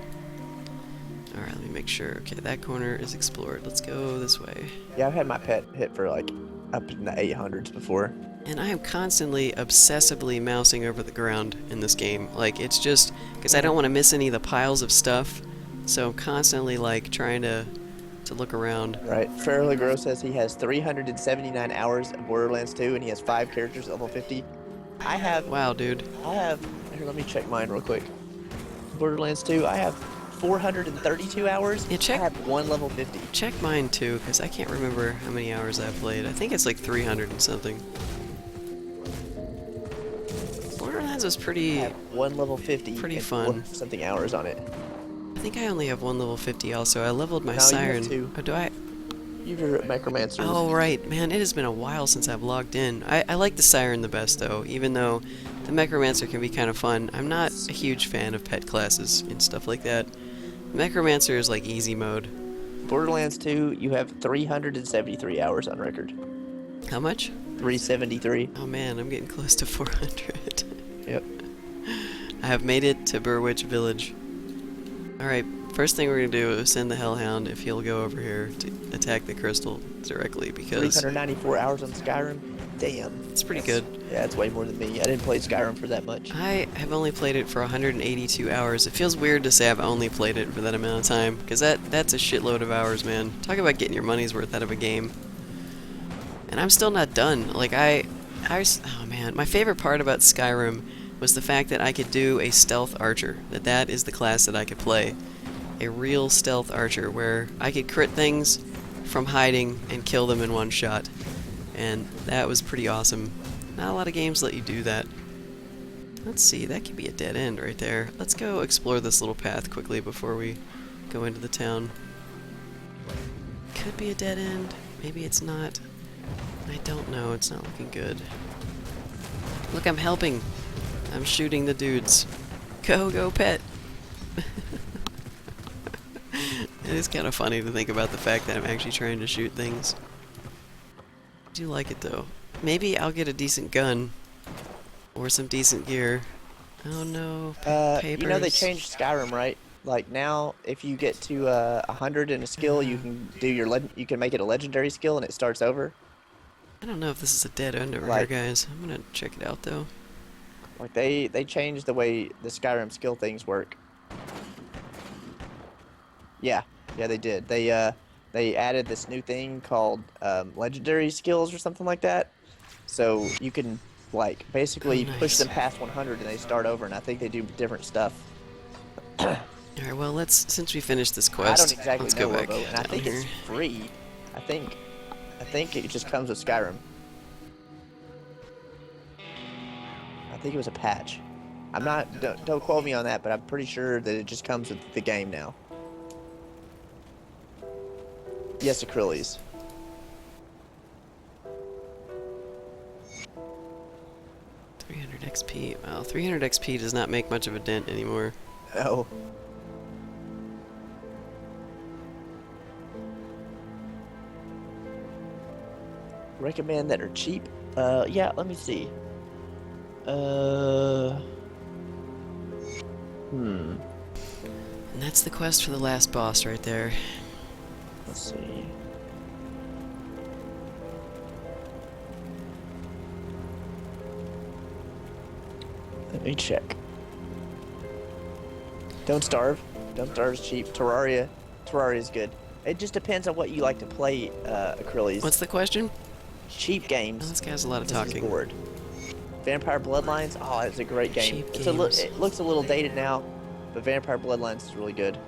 Alright, let me make sure. Okay, that corner is explored. Let's go this way. Yeah, I've had my pet hit for like up in the 800s before. And I am constantly, obsessively mousing over the ground in this game. Like, it's just, because I don't want to miss any of the piles of stuff, so I'm constantly, like, trying to look around. Right. Fairly Gross says he has 379 hours of Borderlands 2 and he has 5 characters at level 50. Wow, dude. Here, let me check mine real quick. Borderlands 2, I have 432 hours. Yeah, check- I have 1 level 50. Check mine, too, because I can't remember how many hours I've played. I think it's like 300 and something. Borderlands was I pretty... have 1 level 50 pretty and fun. 4 something hours on it. I think I only have 1 level 50 also. I leveled my No, you have siren. 2. Oh, do I? You're Necromancer. Oh, right. Man, it has been a while since I've logged in. I like the siren the best, though, even though the Necromancer can be kind of fun. I'm not a huge fan of pet classes and stuff like that. Necromancer is like easy mode. Borderlands 2, you have 373 hours on record. How much? 373. Oh man, I'm getting close to 400. Yep. I have made it to Burwitch Village. Alright, first thing we're gonna do is send the Hellhound if he'll go over here to attack the crystal directly, because 394 hours on Skyrim. Damn. it's pretty good. Yeah, it's way more than me. I didn't play Skyrim for that much. I have only played it for 182 hours. It feels weird to say I've only played it for that amount of time, because that's a shitload of hours, man. Talk about getting your money's worth out of a game. And I'm still not done. Like, oh man, my favorite part about Skyrim was the fact that I could do a stealth archer. That is the class that I could play. A real stealth archer, where I could crit things from hiding and kill them in one shot. And that was pretty awesome. Not a lot of games let you do that. Let's see, that could be a dead end right there. Let's go explore this little path quickly before we go into the town. Could be a dead end. Maybe it's not. I don't know. It's not looking good. Look, I'm helping. I'm shooting the dudes. Go, pet. It is kind of funny to think about the fact that I'm actually trying to shoot things. I do like it, though. Maybe I'll get a decent gun. Or some decent gear. Oh no, papers. You know they changed Skyrim, right? Like now, if you get to 100 in a skill, you can do you can make it a legendary skill, and it starts over. I don't know if this is a dead end over Like- here, guys. I'm gonna check it out, though. Like they changed the way the Skyrim skill things work. Yeah, they did. they added this new thing called legendary skills or something like that. So you can like Oh, basically push nice. them past 100 and they start over, and I think they do different stuff. Alright, well, since we finished this I don't quest, exactly let's go know, back Robo, and I down think here. it's free. I think it just comes with Skyrim. I think it was a patch. I'm not, don't quote me on that, but I'm pretty sure that it just comes with the game now. Yes, Acryles. 300 XP. Well, 300 XP does not make much of a dent anymore. Oh. Recommend that are cheap. Yeah, let me see. Hmm. And that's the quest for the last boss right there. Let's see. Let me check. Don't Starve. Don't Starve is cheap. Terraria is good. It just depends on what you like to play, Acryles. What's the question? Cheap Oh, games. this guy has a lot of This is talking. bored. Vampire Bloodlines. Oh, it's a great game. Cheap It's games. it looks a little dated now, but Vampire Bloodlines is really good.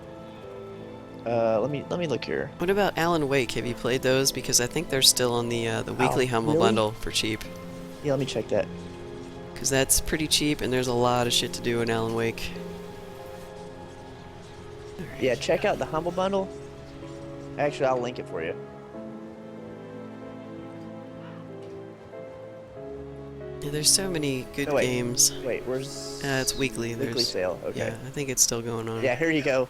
Let me look here. What about Alan Wake? Have you played those? Because I think they're still on the weekly Humble really? Bundle for cheap. Yeah, let me check that. Because that's pretty cheap, and there's a lot of shit to do in Alan Wake. Yeah, check out the Humble Bundle. Actually, I'll link it for you. Yeah, there's so many good Oh, wait. games. Wait, where's It's weekly. weekly There's, sale? Okay. Yeah, I think it's still going on. Yeah, here you go.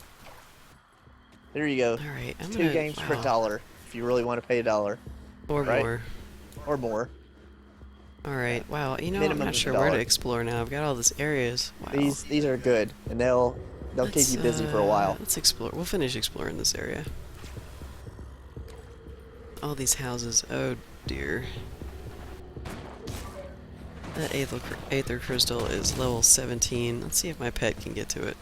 There you go. Alright, I'm 2 gonna... games for wow. $1 if you really want to pay $1 Or right? more. or more. Alright, wow, you know, Minimum I'm not is sure where to $1. explore now. I've got all these areas. Wow. These are good, and they'll keep you busy for a while. Let's explore. We'll finish exploring this area. All these houses. Oh, dear. That Aether Crystal is level 17. Let's see if my pet can get to it.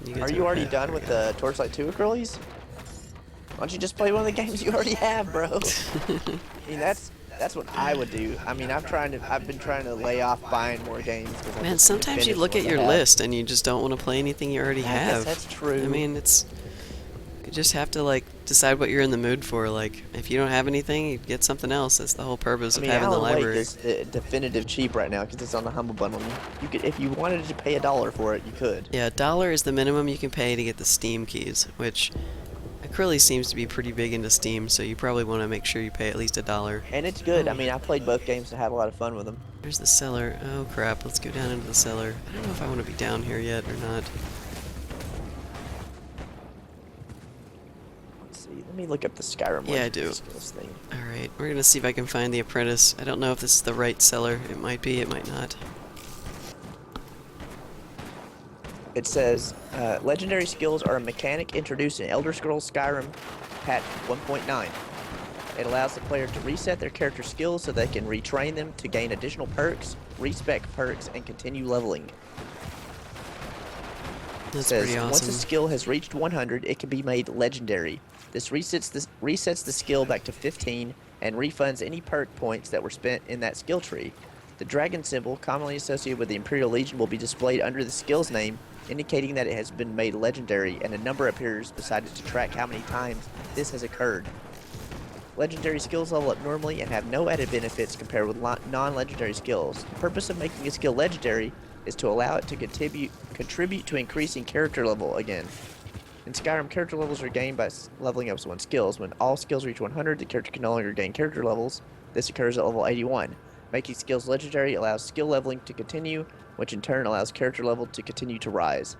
Can get Are to you a already pet? done There with we go. the Torchlight 2 Acryles? Why don't you just play one of the games you already have, bro? I mean, that's what I would do. I mean, I've been trying to lay off buying more games. Cause Man, sometimes you look at your list and you just don't want to play anything you already I guess have. that's true. I mean, you just have to like decide what you're in the mood for. Like, if you don't have anything, you get something else. That's the whole purpose I of mean, having the Alan Wake library. is definitive cheap right now because it's on the Humble Bundle. You could, if you wanted to pay $1 for it, you could. Yeah, $1 is the minimum you can pay to get the Steam keys, which Acryli seems to be pretty big into Steam, so you probably want to make sure you pay at least $1. And it's good. Oh. I mean, I played both games and had a lot of fun with them. There's the cellar. Oh crap, let's go down into the cellar. I don't know if I want to be down here yet or not. Let's see. Let me look up the Skyrim Yeah, I do. skills thing. Alright, we're gonna see if I can find the apprentice. I don't know if this is the right cellar. It might be, it might not. It says, legendary skills are a mechanic introduced in Elder Scrolls Skyrim patch 1.9. It allows the player to reset their character skills so they can retrain them to gain additional perks, respec perks, and continue leveling. That's Says, pretty once a awesome. skill has reached 100, it can be made legendary. This resets the skill back to 15 and refunds any perk points that were spent in that skill tree. The dragon symbol, commonly associated with the Imperial Legion, will be displayed under the skill's name, indicating that it has been made legendary, and a number appears beside it to track how many times this has occurred. Legendary skills level up normally and have no added benefits compared with non-legendary skills. The purpose of making a skill legendary is to allow it to contribute to increasing character level again. In Skyrim, character levels are gained by leveling up one's skills. When all skills reach 100, the character can no longer gain character levels. This occurs at level 81. Making skills legendary allows skill leveling to continue, which in turn allows character level to continue to rise.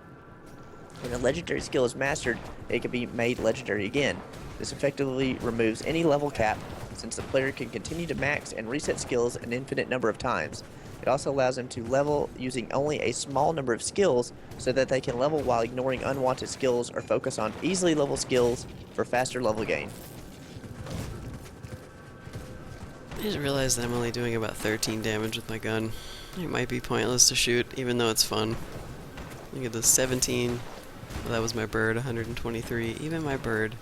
When a legendary skill is mastered, it can be made legendary again. This effectively removes any level cap, since the player can continue to max and reset skills an infinite number of times. It also allows them to level using only a small number of skills, so that they can level while ignoring unwanted skills or focus on easily level skills for faster level gain. I just realized that I'm only doing about 13 damage with my gun. It might be pointless to shoot, even though it's fun. Look at this, 17. Well, that was my bird, 123. Even my bird.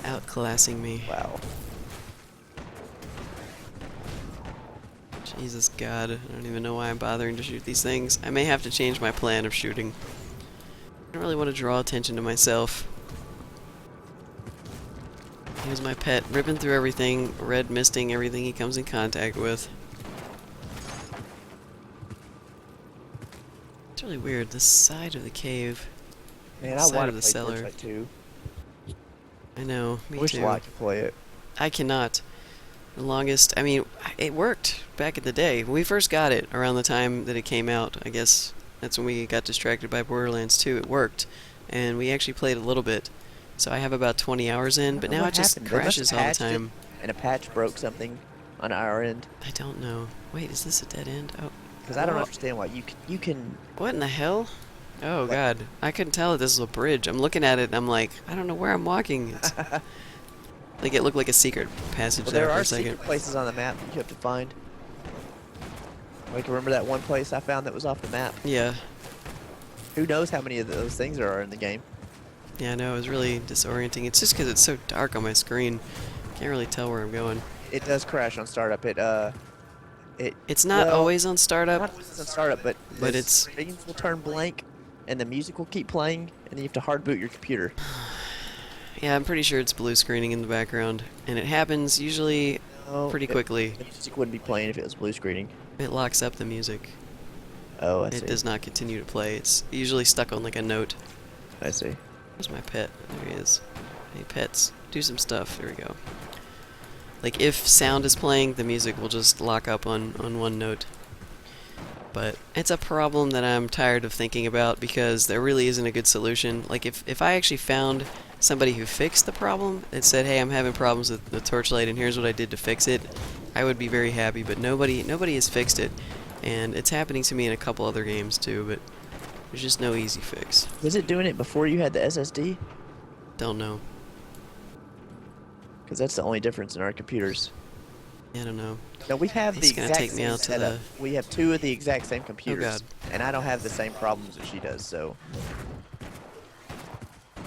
outclassing me. Wow. Jesus God, I don't even know why I'm bothering to shoot these things. I may have to change my plan of shooting. I don't really want to draw attention to myself. Here's my pet, ripping through everything, red misting everything he comes in contact with. It's really weird, this side of the cave, Man, I side want of to the play cellar. Torchlight 2. I know, me I wish too. Locke could play it. I cannot. The longest, I mean, it worked back in the day. When we first got it, around the time that it came out, I guess that's when we got distracted by Borderlands 2, it worked. And we actually played a little bit. So I have about 20 hours I in, don't but know now what it just happened. They must crashes have all the patched it, time. and a patch broke something on our end. I don't know. Wait, is this a dead end? Oh. Because I don't Whoa. understand why you can. What in the hell? Oh What? God, I couldn't tell that this was a bridge. I'm looking at it and I'm like, I don't know where I'm walking. It's like it looked like a secret passage Well, there there for are a second. secret places on the map that you have to find. Like, remember that one place I found that was off the map? Yeah, Who knows how many of those things there are in the game? yeah, no, it was really disorienting. It's just because it's so dark on my screen. Can't really tell where I'm going. It does crash on startup. It's not well, always on startup, not always on startup, but but the it's screens will turn blank, and the music will keep playing, and then you have to hard boot your computer. yeah, I'm pretty sure it's blue screening in the background, and it happens usually No, pretty quickly. the music wouldn't be playing if it was blue screening. It locks up the music. Oh, I see. It does not continue to play. It's usually stuck on like a note. I see. Where's my pet? There he is. Hey, pets, do some stuff. There we go. Like, if sound is playing, the music will just lock up on one note. But it's a problem that I'm tired of thinking about because there really isn't a good solution. Like, if I actually found somebody who fixed the problem and said, hey, I'm having problems with the Torchlight and here's what I did to fix it, I would be very happy. But nobody has fixed it. And it's happening to me in a couple other games too, but there's just no easy fix. Was it doing it before you had the SSD? Don't know. Because that's the only difference in our computers. I don't know. No, we have It's the gonna exact take me same out to setup. the- We have two of the exact same computers, God. and I don't have the same problems that she does. So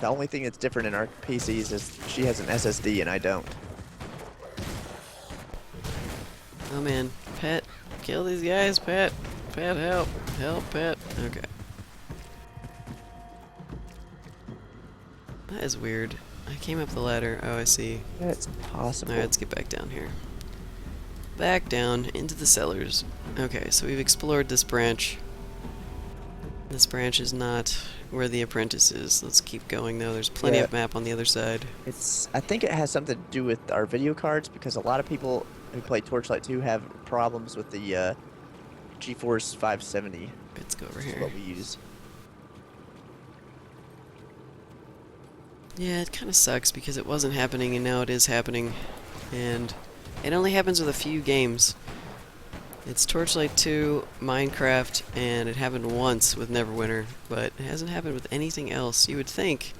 the only thing that's different in our PCs is she has an SSD and I don't. Oh man, pet, kill these guys, pet. Pet, help. Help, pet. Okay. That is weird. I came up the ladder. Oh, I see. That's possible. Alright, let's get back down here. Back down into the cellars. Okay, so we've explored this branch. This branch is not where the apprentice is. Let's keep going though. There's plenty Yeah. of map on the other side. I think it has something to do with our video cards because a lot of people who play Torchlight 2 have problems with the GeForce 570. Let's go over Which is here. what we use. Yeah, it kind of sucks because it wasn't happening and now it is happening. And it only happens with a few games. It's Torchlight 2, Minecraft, and it happened once with Neverwinter, but it hasn't happened with anything else. You would think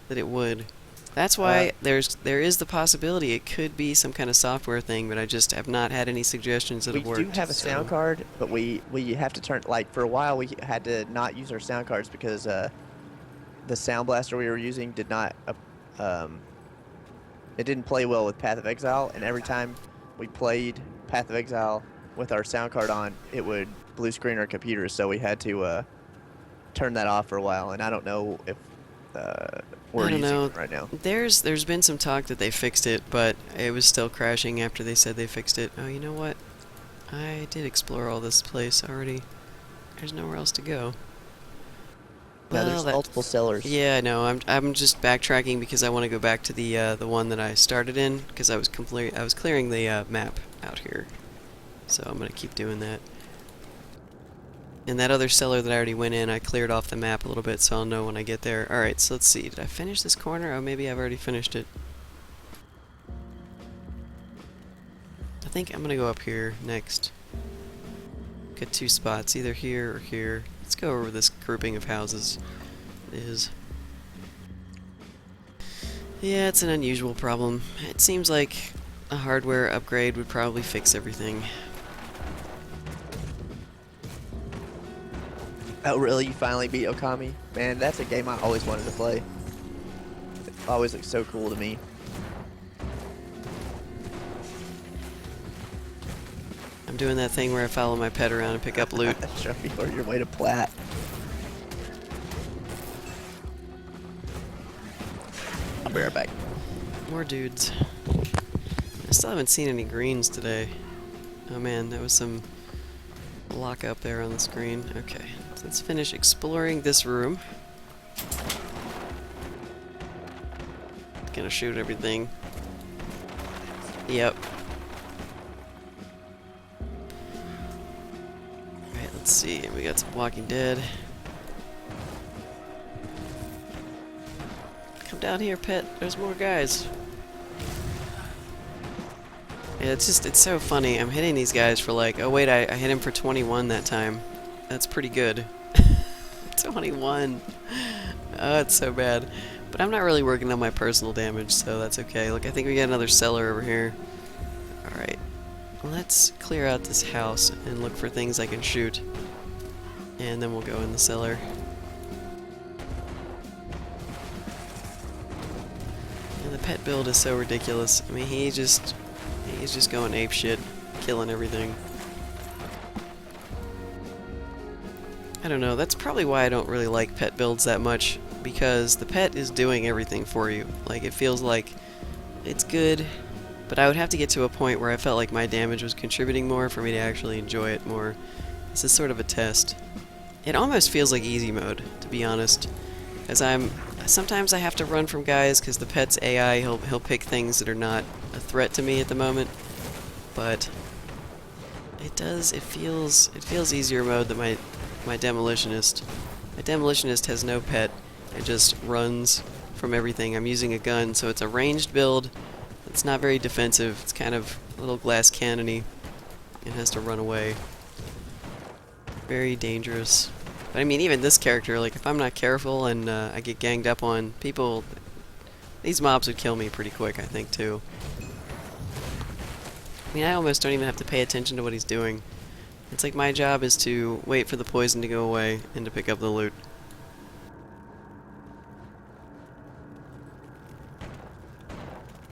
that it would. That's why there is the possibility it could be some kind of software thing, but I just have not had any suggestions that We have worked. do have a sound card, but we have to turn, like, for a while we had to not use our sound cards because the sound blaster we were using did not it didn't play well with Path of Exile, and every time we played Path of Exile with our sound card on, it would blue screen our computer, so we had to turn that off for a while, and I don't know if we're I don't using know. it right now. There's been some talk that they fixed it, but it was still crashing after they said they fixed it. Oh, you know what? I did explore all this place already. There's nowhere else to go. Now there's multiple cellars. Yeah, I know. I'm just backtracking because I want to go back to the one that I started in because I was clearing the map out here. So I'm gonna keep doing that. And that other cellar that I already went in, I cleared off the map a little bit so I'll know when I get there. Alright, so let's see. Did I finish this corner? Oh, maybe I've already finished it. I think I'm gonna go up here next. Got two spots, either here or here. Let's go over this grouping of houses. It is. Yeah, it's an unusual problem. It seems like a hardware upgrade would probably fix everything. Oh, really? You finally beat Okami? Man, that's a game I always wanted to play. It always looks so cool to me. doing that thing where I follow my pet around and pick up loot. Show me where your way to Plat. I'll be right back. More dudes. I still haven't seen any greens today. Oh man, that was some lock up there on the screen. Okay, so let's finish exploring this room. Gonna shoot everything. Yep. Alright, let's see. We got some Walking Dead. Come down here, pet. There's more guys. Yeah, it's so funny. I'm hitting these guys for like, oh wait, I hit him for 21 that time. That's pretty good. 21. Oh, it's so bad. But I'm not really working on my personal damage, so that's okay. Look, I think we got another cellar over here. Alright. Let's clear out this house and look for things I can shoot. And then we'll go in the cellar. And the pet build is so ridiculous. I mean, he's just going apeshit, killing everything. I don't know, that's probably why I don't really like pet builds that much, because the pet is doing everything for you. Like, it feels like it's good, but I would have to get to a point where I felt like my damage was contributing more for me to actually enjoy it more. This is sort of a test. It almost feels like easy mode, to be honest, as sometimes I have to run from guys because the pet's AI, he'll pick things that are not a threat to me at the moment, but it feels easier mode than my demolitionist. My demolitionist has no pet. It just runs from everything. I'm using a gun, so it's a ranged build. It's not very defensive. It's kind of a little glass cannony. It has to run away. Very dangerous. But I mean, even this character, like, if I'm not careful and I get ganged up on, people, these mobs would kill me pretty quick, I think, too. I mean, I almost don't even have to pay attention to what he's doing. It's like my job is to wait for the poison to go away and to pick up the loot.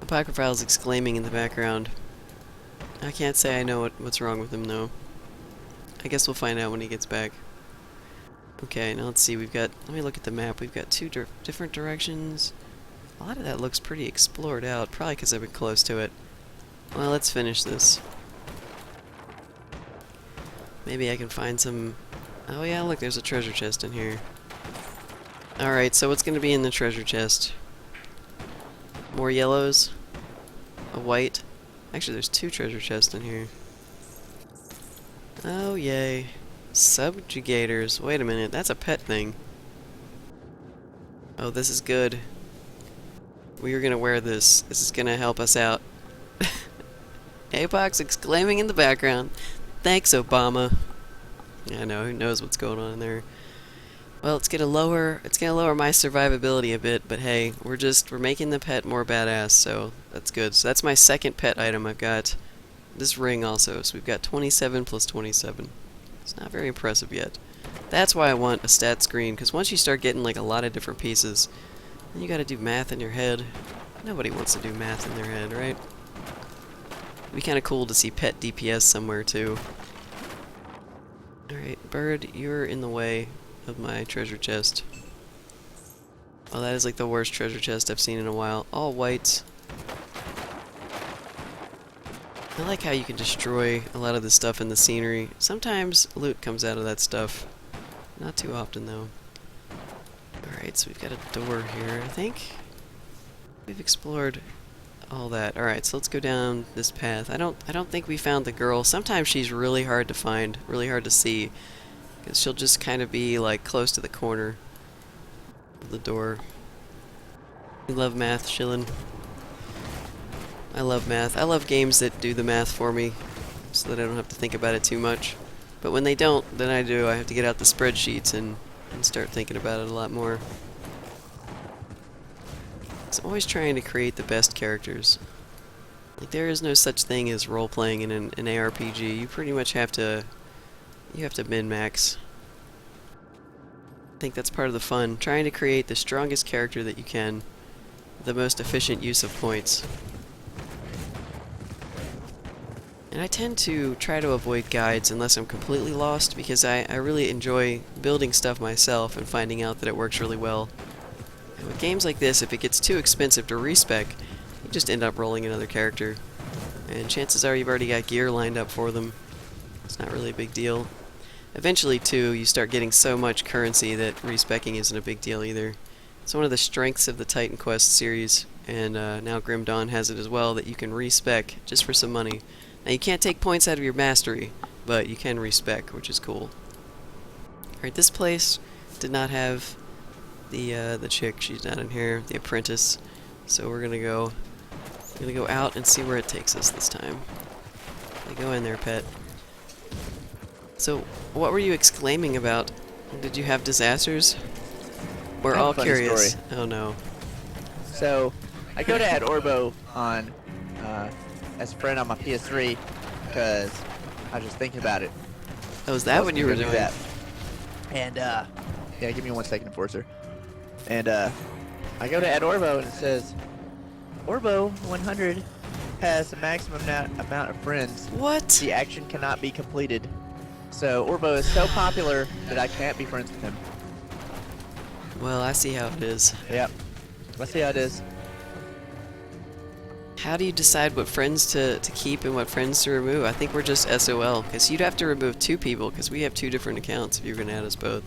Apocryphile is exclaiming in the background. I can't say I know what's wrong with him, though. I guess we'll find out when he gets back. Okay, now let's see, let me look at the map. We've got two different directions. A lot of that looks pretty explored out, probably because I've been close to it. Well, let's finish this. Maybe I can find some... Oh yeah, look, there's a treasure chest in here. Alright, so what's going to be in the treasure chest? More yellows? A white? Actually, there's two treasure chests in here. Oh, yay. Subjugators. Wait a minute, that's a pet thing. Oh, this is good. We are going to wear this. This is going to help us out. Apox exclaiming in the background. Thanks, Obama. Yeah, I know, who knows what's going on in there. Well, it's gonna lower my survivability a bit, but hey, we're making the pet more badass, so that's good. So that's my second pet item. I've got this ring also, so we've got 27 plus 27. It's not very impressive yet. That's why I want a stat screen, because once you start getting like a lot of different pieces, then you gotta do math in your head. Nobody wants to do math in their head, right? It'd be kinda cool to see pet DPS somewhere too. Alright, bird, you're in the way of my treasure chest. Oh, that is like the worst treasure chest I've seen in a while. All whites. I like how you can destroy a lot of the stuff in the scenery. Sometimes loot comes out of that stuff. Not too often, though. Alright, so we've got a door here, I think. We've explored all that. Alright, so let's go down this path. I don't think we found the girl. Sometimes she's really hard to find, really hard to see. Because she'll just kind of be, like, close to the corner of the door. We love math, Shillin. I love math. I love games that do the math for me, so that I don't have to think about it too much. But when they don't, then I do. I have to get out the spreadsheets and start thinking about it a lot more. I'm always trying to create the best characters. Like, there is no such thing as role-playing in an ARPG. You pretty much have to... You have to min-max. I think that's part of the fun. Trying to create the strongest character that you can. The most efficient use of points. And I tend to try to avoid guides unless I'm completely lost, because I really enjoy building stuff myself and finding out that it works really well. And with games like this, if it gets too expensive to respec, you just end up rolling another character. And chances are you've already got gear lined up for them. It's not really a big deal. Eventually, too, you start getting so much currency that respecking isn't a big deal either. It's one of the strengths of the Titan Quest series, and now Grim Dawn has it as well, that you can respec just for some money. Now, you can't take points out of your mastery, but you can respec, which is cool. Alright, this place did not have the chick. She's not in here, the apprentice. So we're gonna go out and see where it takes us this time. Okay, go in there, pet. So, what were you exclaiming about? Did you have disasters? We're all curious. Story. Oh no. So, I go to add Orbo on as a friend on my PS3 because I was just thinking about it. Oh, is that what you were doing? That. And yeah, give me 1 second, Enforcer. And I go to add Orbo and it says Orbo 100 has a maximum amount of friends. What? The action cannot be completed. So Orbo is so popular that I can't be friends with him. Well, I see how it is. Yep. Let's see how it is. How do you decide what friends to keep and what friends to remove? I think we're just SOL, because you'd have to remove 2 people, because we have 2 different accounts if you're going to add us both.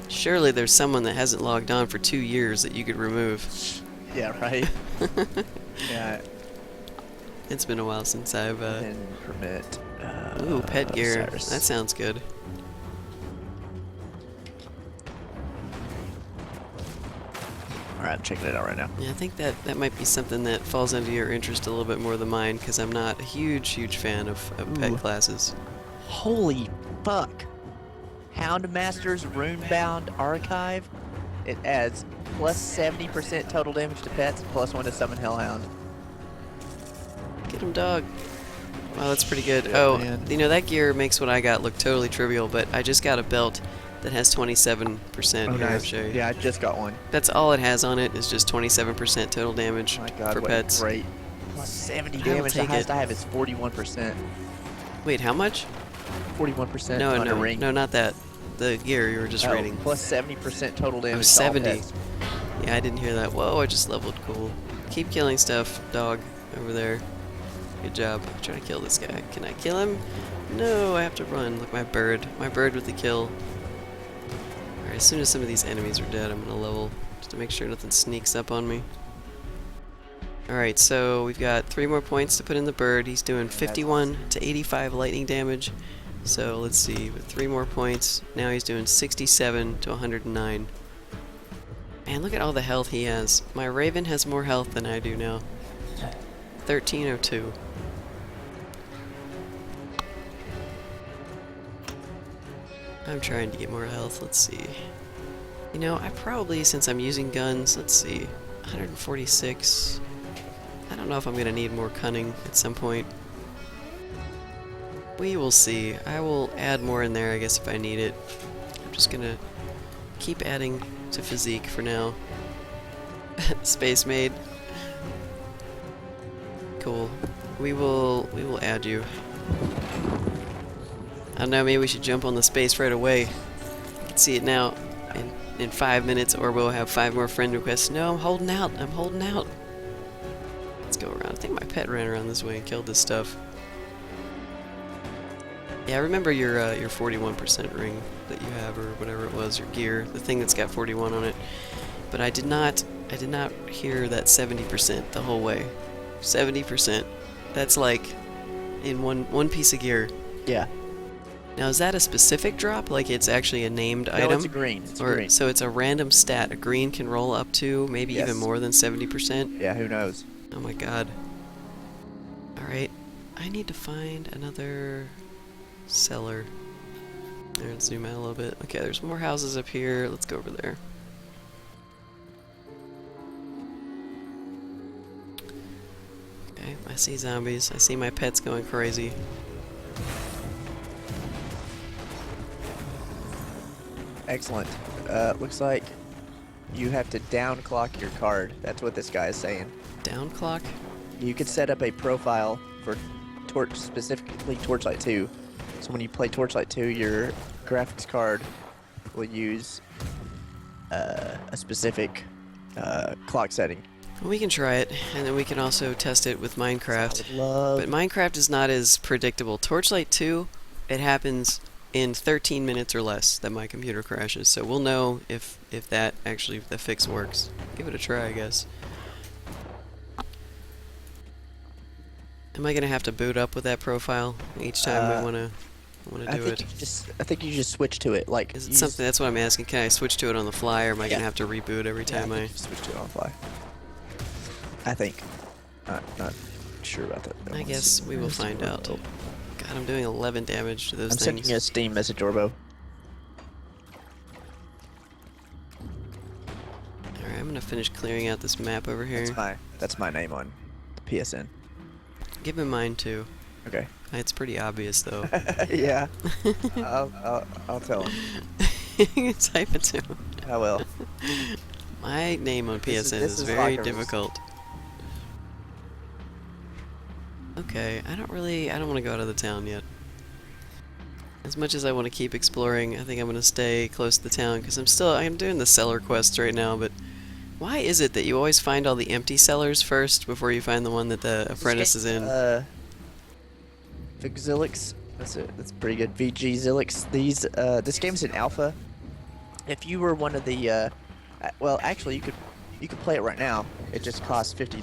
Surely there's someone that hasn't logged on for 2 years that you could remove. Yeah, right? Yeah. It's been a while since I've, And permit. Ooh, pet gear. Cyrus. That sounds good. Alright, I'm checking it out right now. Yeah, I think that might be something that falls under your interest a little bit more than mine, because I'm not a huge fan of pet classes. Holy fuck. Houndmaster's Runebound Archive. It adds plus 70% total damage to pets, plus 1 to summon Hellhound. Get him, dog. Wow, that's pretty good. Yeah, oh, man. you know, that gear makes what I got look totally trivial, but I just got a belt that has 27% Oh, here, I'll nice. show you. Yeah, I just got one. That's all it has on it, is just 27% total damage Oh my god, for what pets. great. Plus 70 I will damage. The take highest it. I have is 41%. Wait, how much? 41% No, on a no, ring. no, not that. The gear you were just Oh, reading. plus 70% total damage. to all 70. pets. Yeah, I didn't hear that. Whoa, I just leveled. Cool. Keep killing stuff, dog, over there. Good job. I'm trying to kill this guy. Can I kill him? No, I have to run. Look, my bird. My bird with the kill. Alright, as soon as some of these enemies are dead, I'm gonna level, just to make sure nothing sneaks up on me. Alright, so we've got 3 more points to put in the bird. He's doing 51 to 85 lightning damage. So let's see, with 3 more points, now he's doing 67 to 109. Man, look at all the health he has. My Raven has more health than I do now. 1302. I'm trying to get more health. Let's see. You know, I probably, since I'm using guns, let's see, 146. I don't know if I'm going to need more cunning at some point. We will see. I will add more in there, I guess, if I need it. I'm just going to keep adding to physique for now. Space Maid. Cool. We will add you. I don't know, maybe we should jump on the space right away. I can see it now. In 5 minutes, or we'll have 5 more friend requests. No, I'm holding out. I'm holding out. Let's go around. I think my pet ran around this way and killed this stuff. Yeah, I remember your 41% ring that you have, or whatever it was, your gear, the thing that's got 41 on it. But I did not hear that 70% the whole way. 70%. That's like in one piece of gear. Yeah. Now, is that a specific drop? Like it's actually a named No, item? it's a green. It's a Or, green. so it's a random stat. A green can roll up to maybe Yes. even more than 70%? Yeah, who knows? Oh my god. Alright. I need to find another cellar. There, let's zoom out a little bit. Okay, there's more houses up here. Let's go over there. Okay, I see zombies. I see my pets going crazy. Excellent. Looks like you have to downclock your card. That's what this guy is saying. Down clock? You could set up a profile for specifically Torchlight 2. So when you play Torchlight 2, your graphics card will use a specific clock setting. We can try it, and then we can also test it with Minecraft. I would love. But Minecraft is not as predictable. Torchlight 2, it happens in 13 minutes or less that my computer crashes, so we'll know if that actually, if the fix works. Give it a try, I guess. Am I gonna have to boot up with that profile each time we wanna do it? I think you just switch to it. Like, Is it something? That's what I'm asking. Can I switch to it on the fly, or am I gonna have to reboot every time I I? think you switch to it on the fly. I think. Not sure about that. I guess we will find out. God, I'm doing 11 damage to those I'm things. sending you a Steam message, Orbo. Alright, I'm gonna finish clearing out this map over here. That's my name on the PSN. Give him mine too. Okay. It's pretty obvious though. Yeah. I'll tell him. You can type it to him. I will. My name on PSN this is is very Lochiver's. difficult. Okay, I don't want to go out of the town yet. As much as I want to keep exploring, I think I'm going to stay close to the town, because I'm doing the cellar quests right now, but why is it that you always find all the empty cellars first before you find the one that the apprentice is in? Vigzilix. That's pretty good. VG Zilix. This game's in alpha. If you were one of the well, actually you could play it right now. It just costs $50.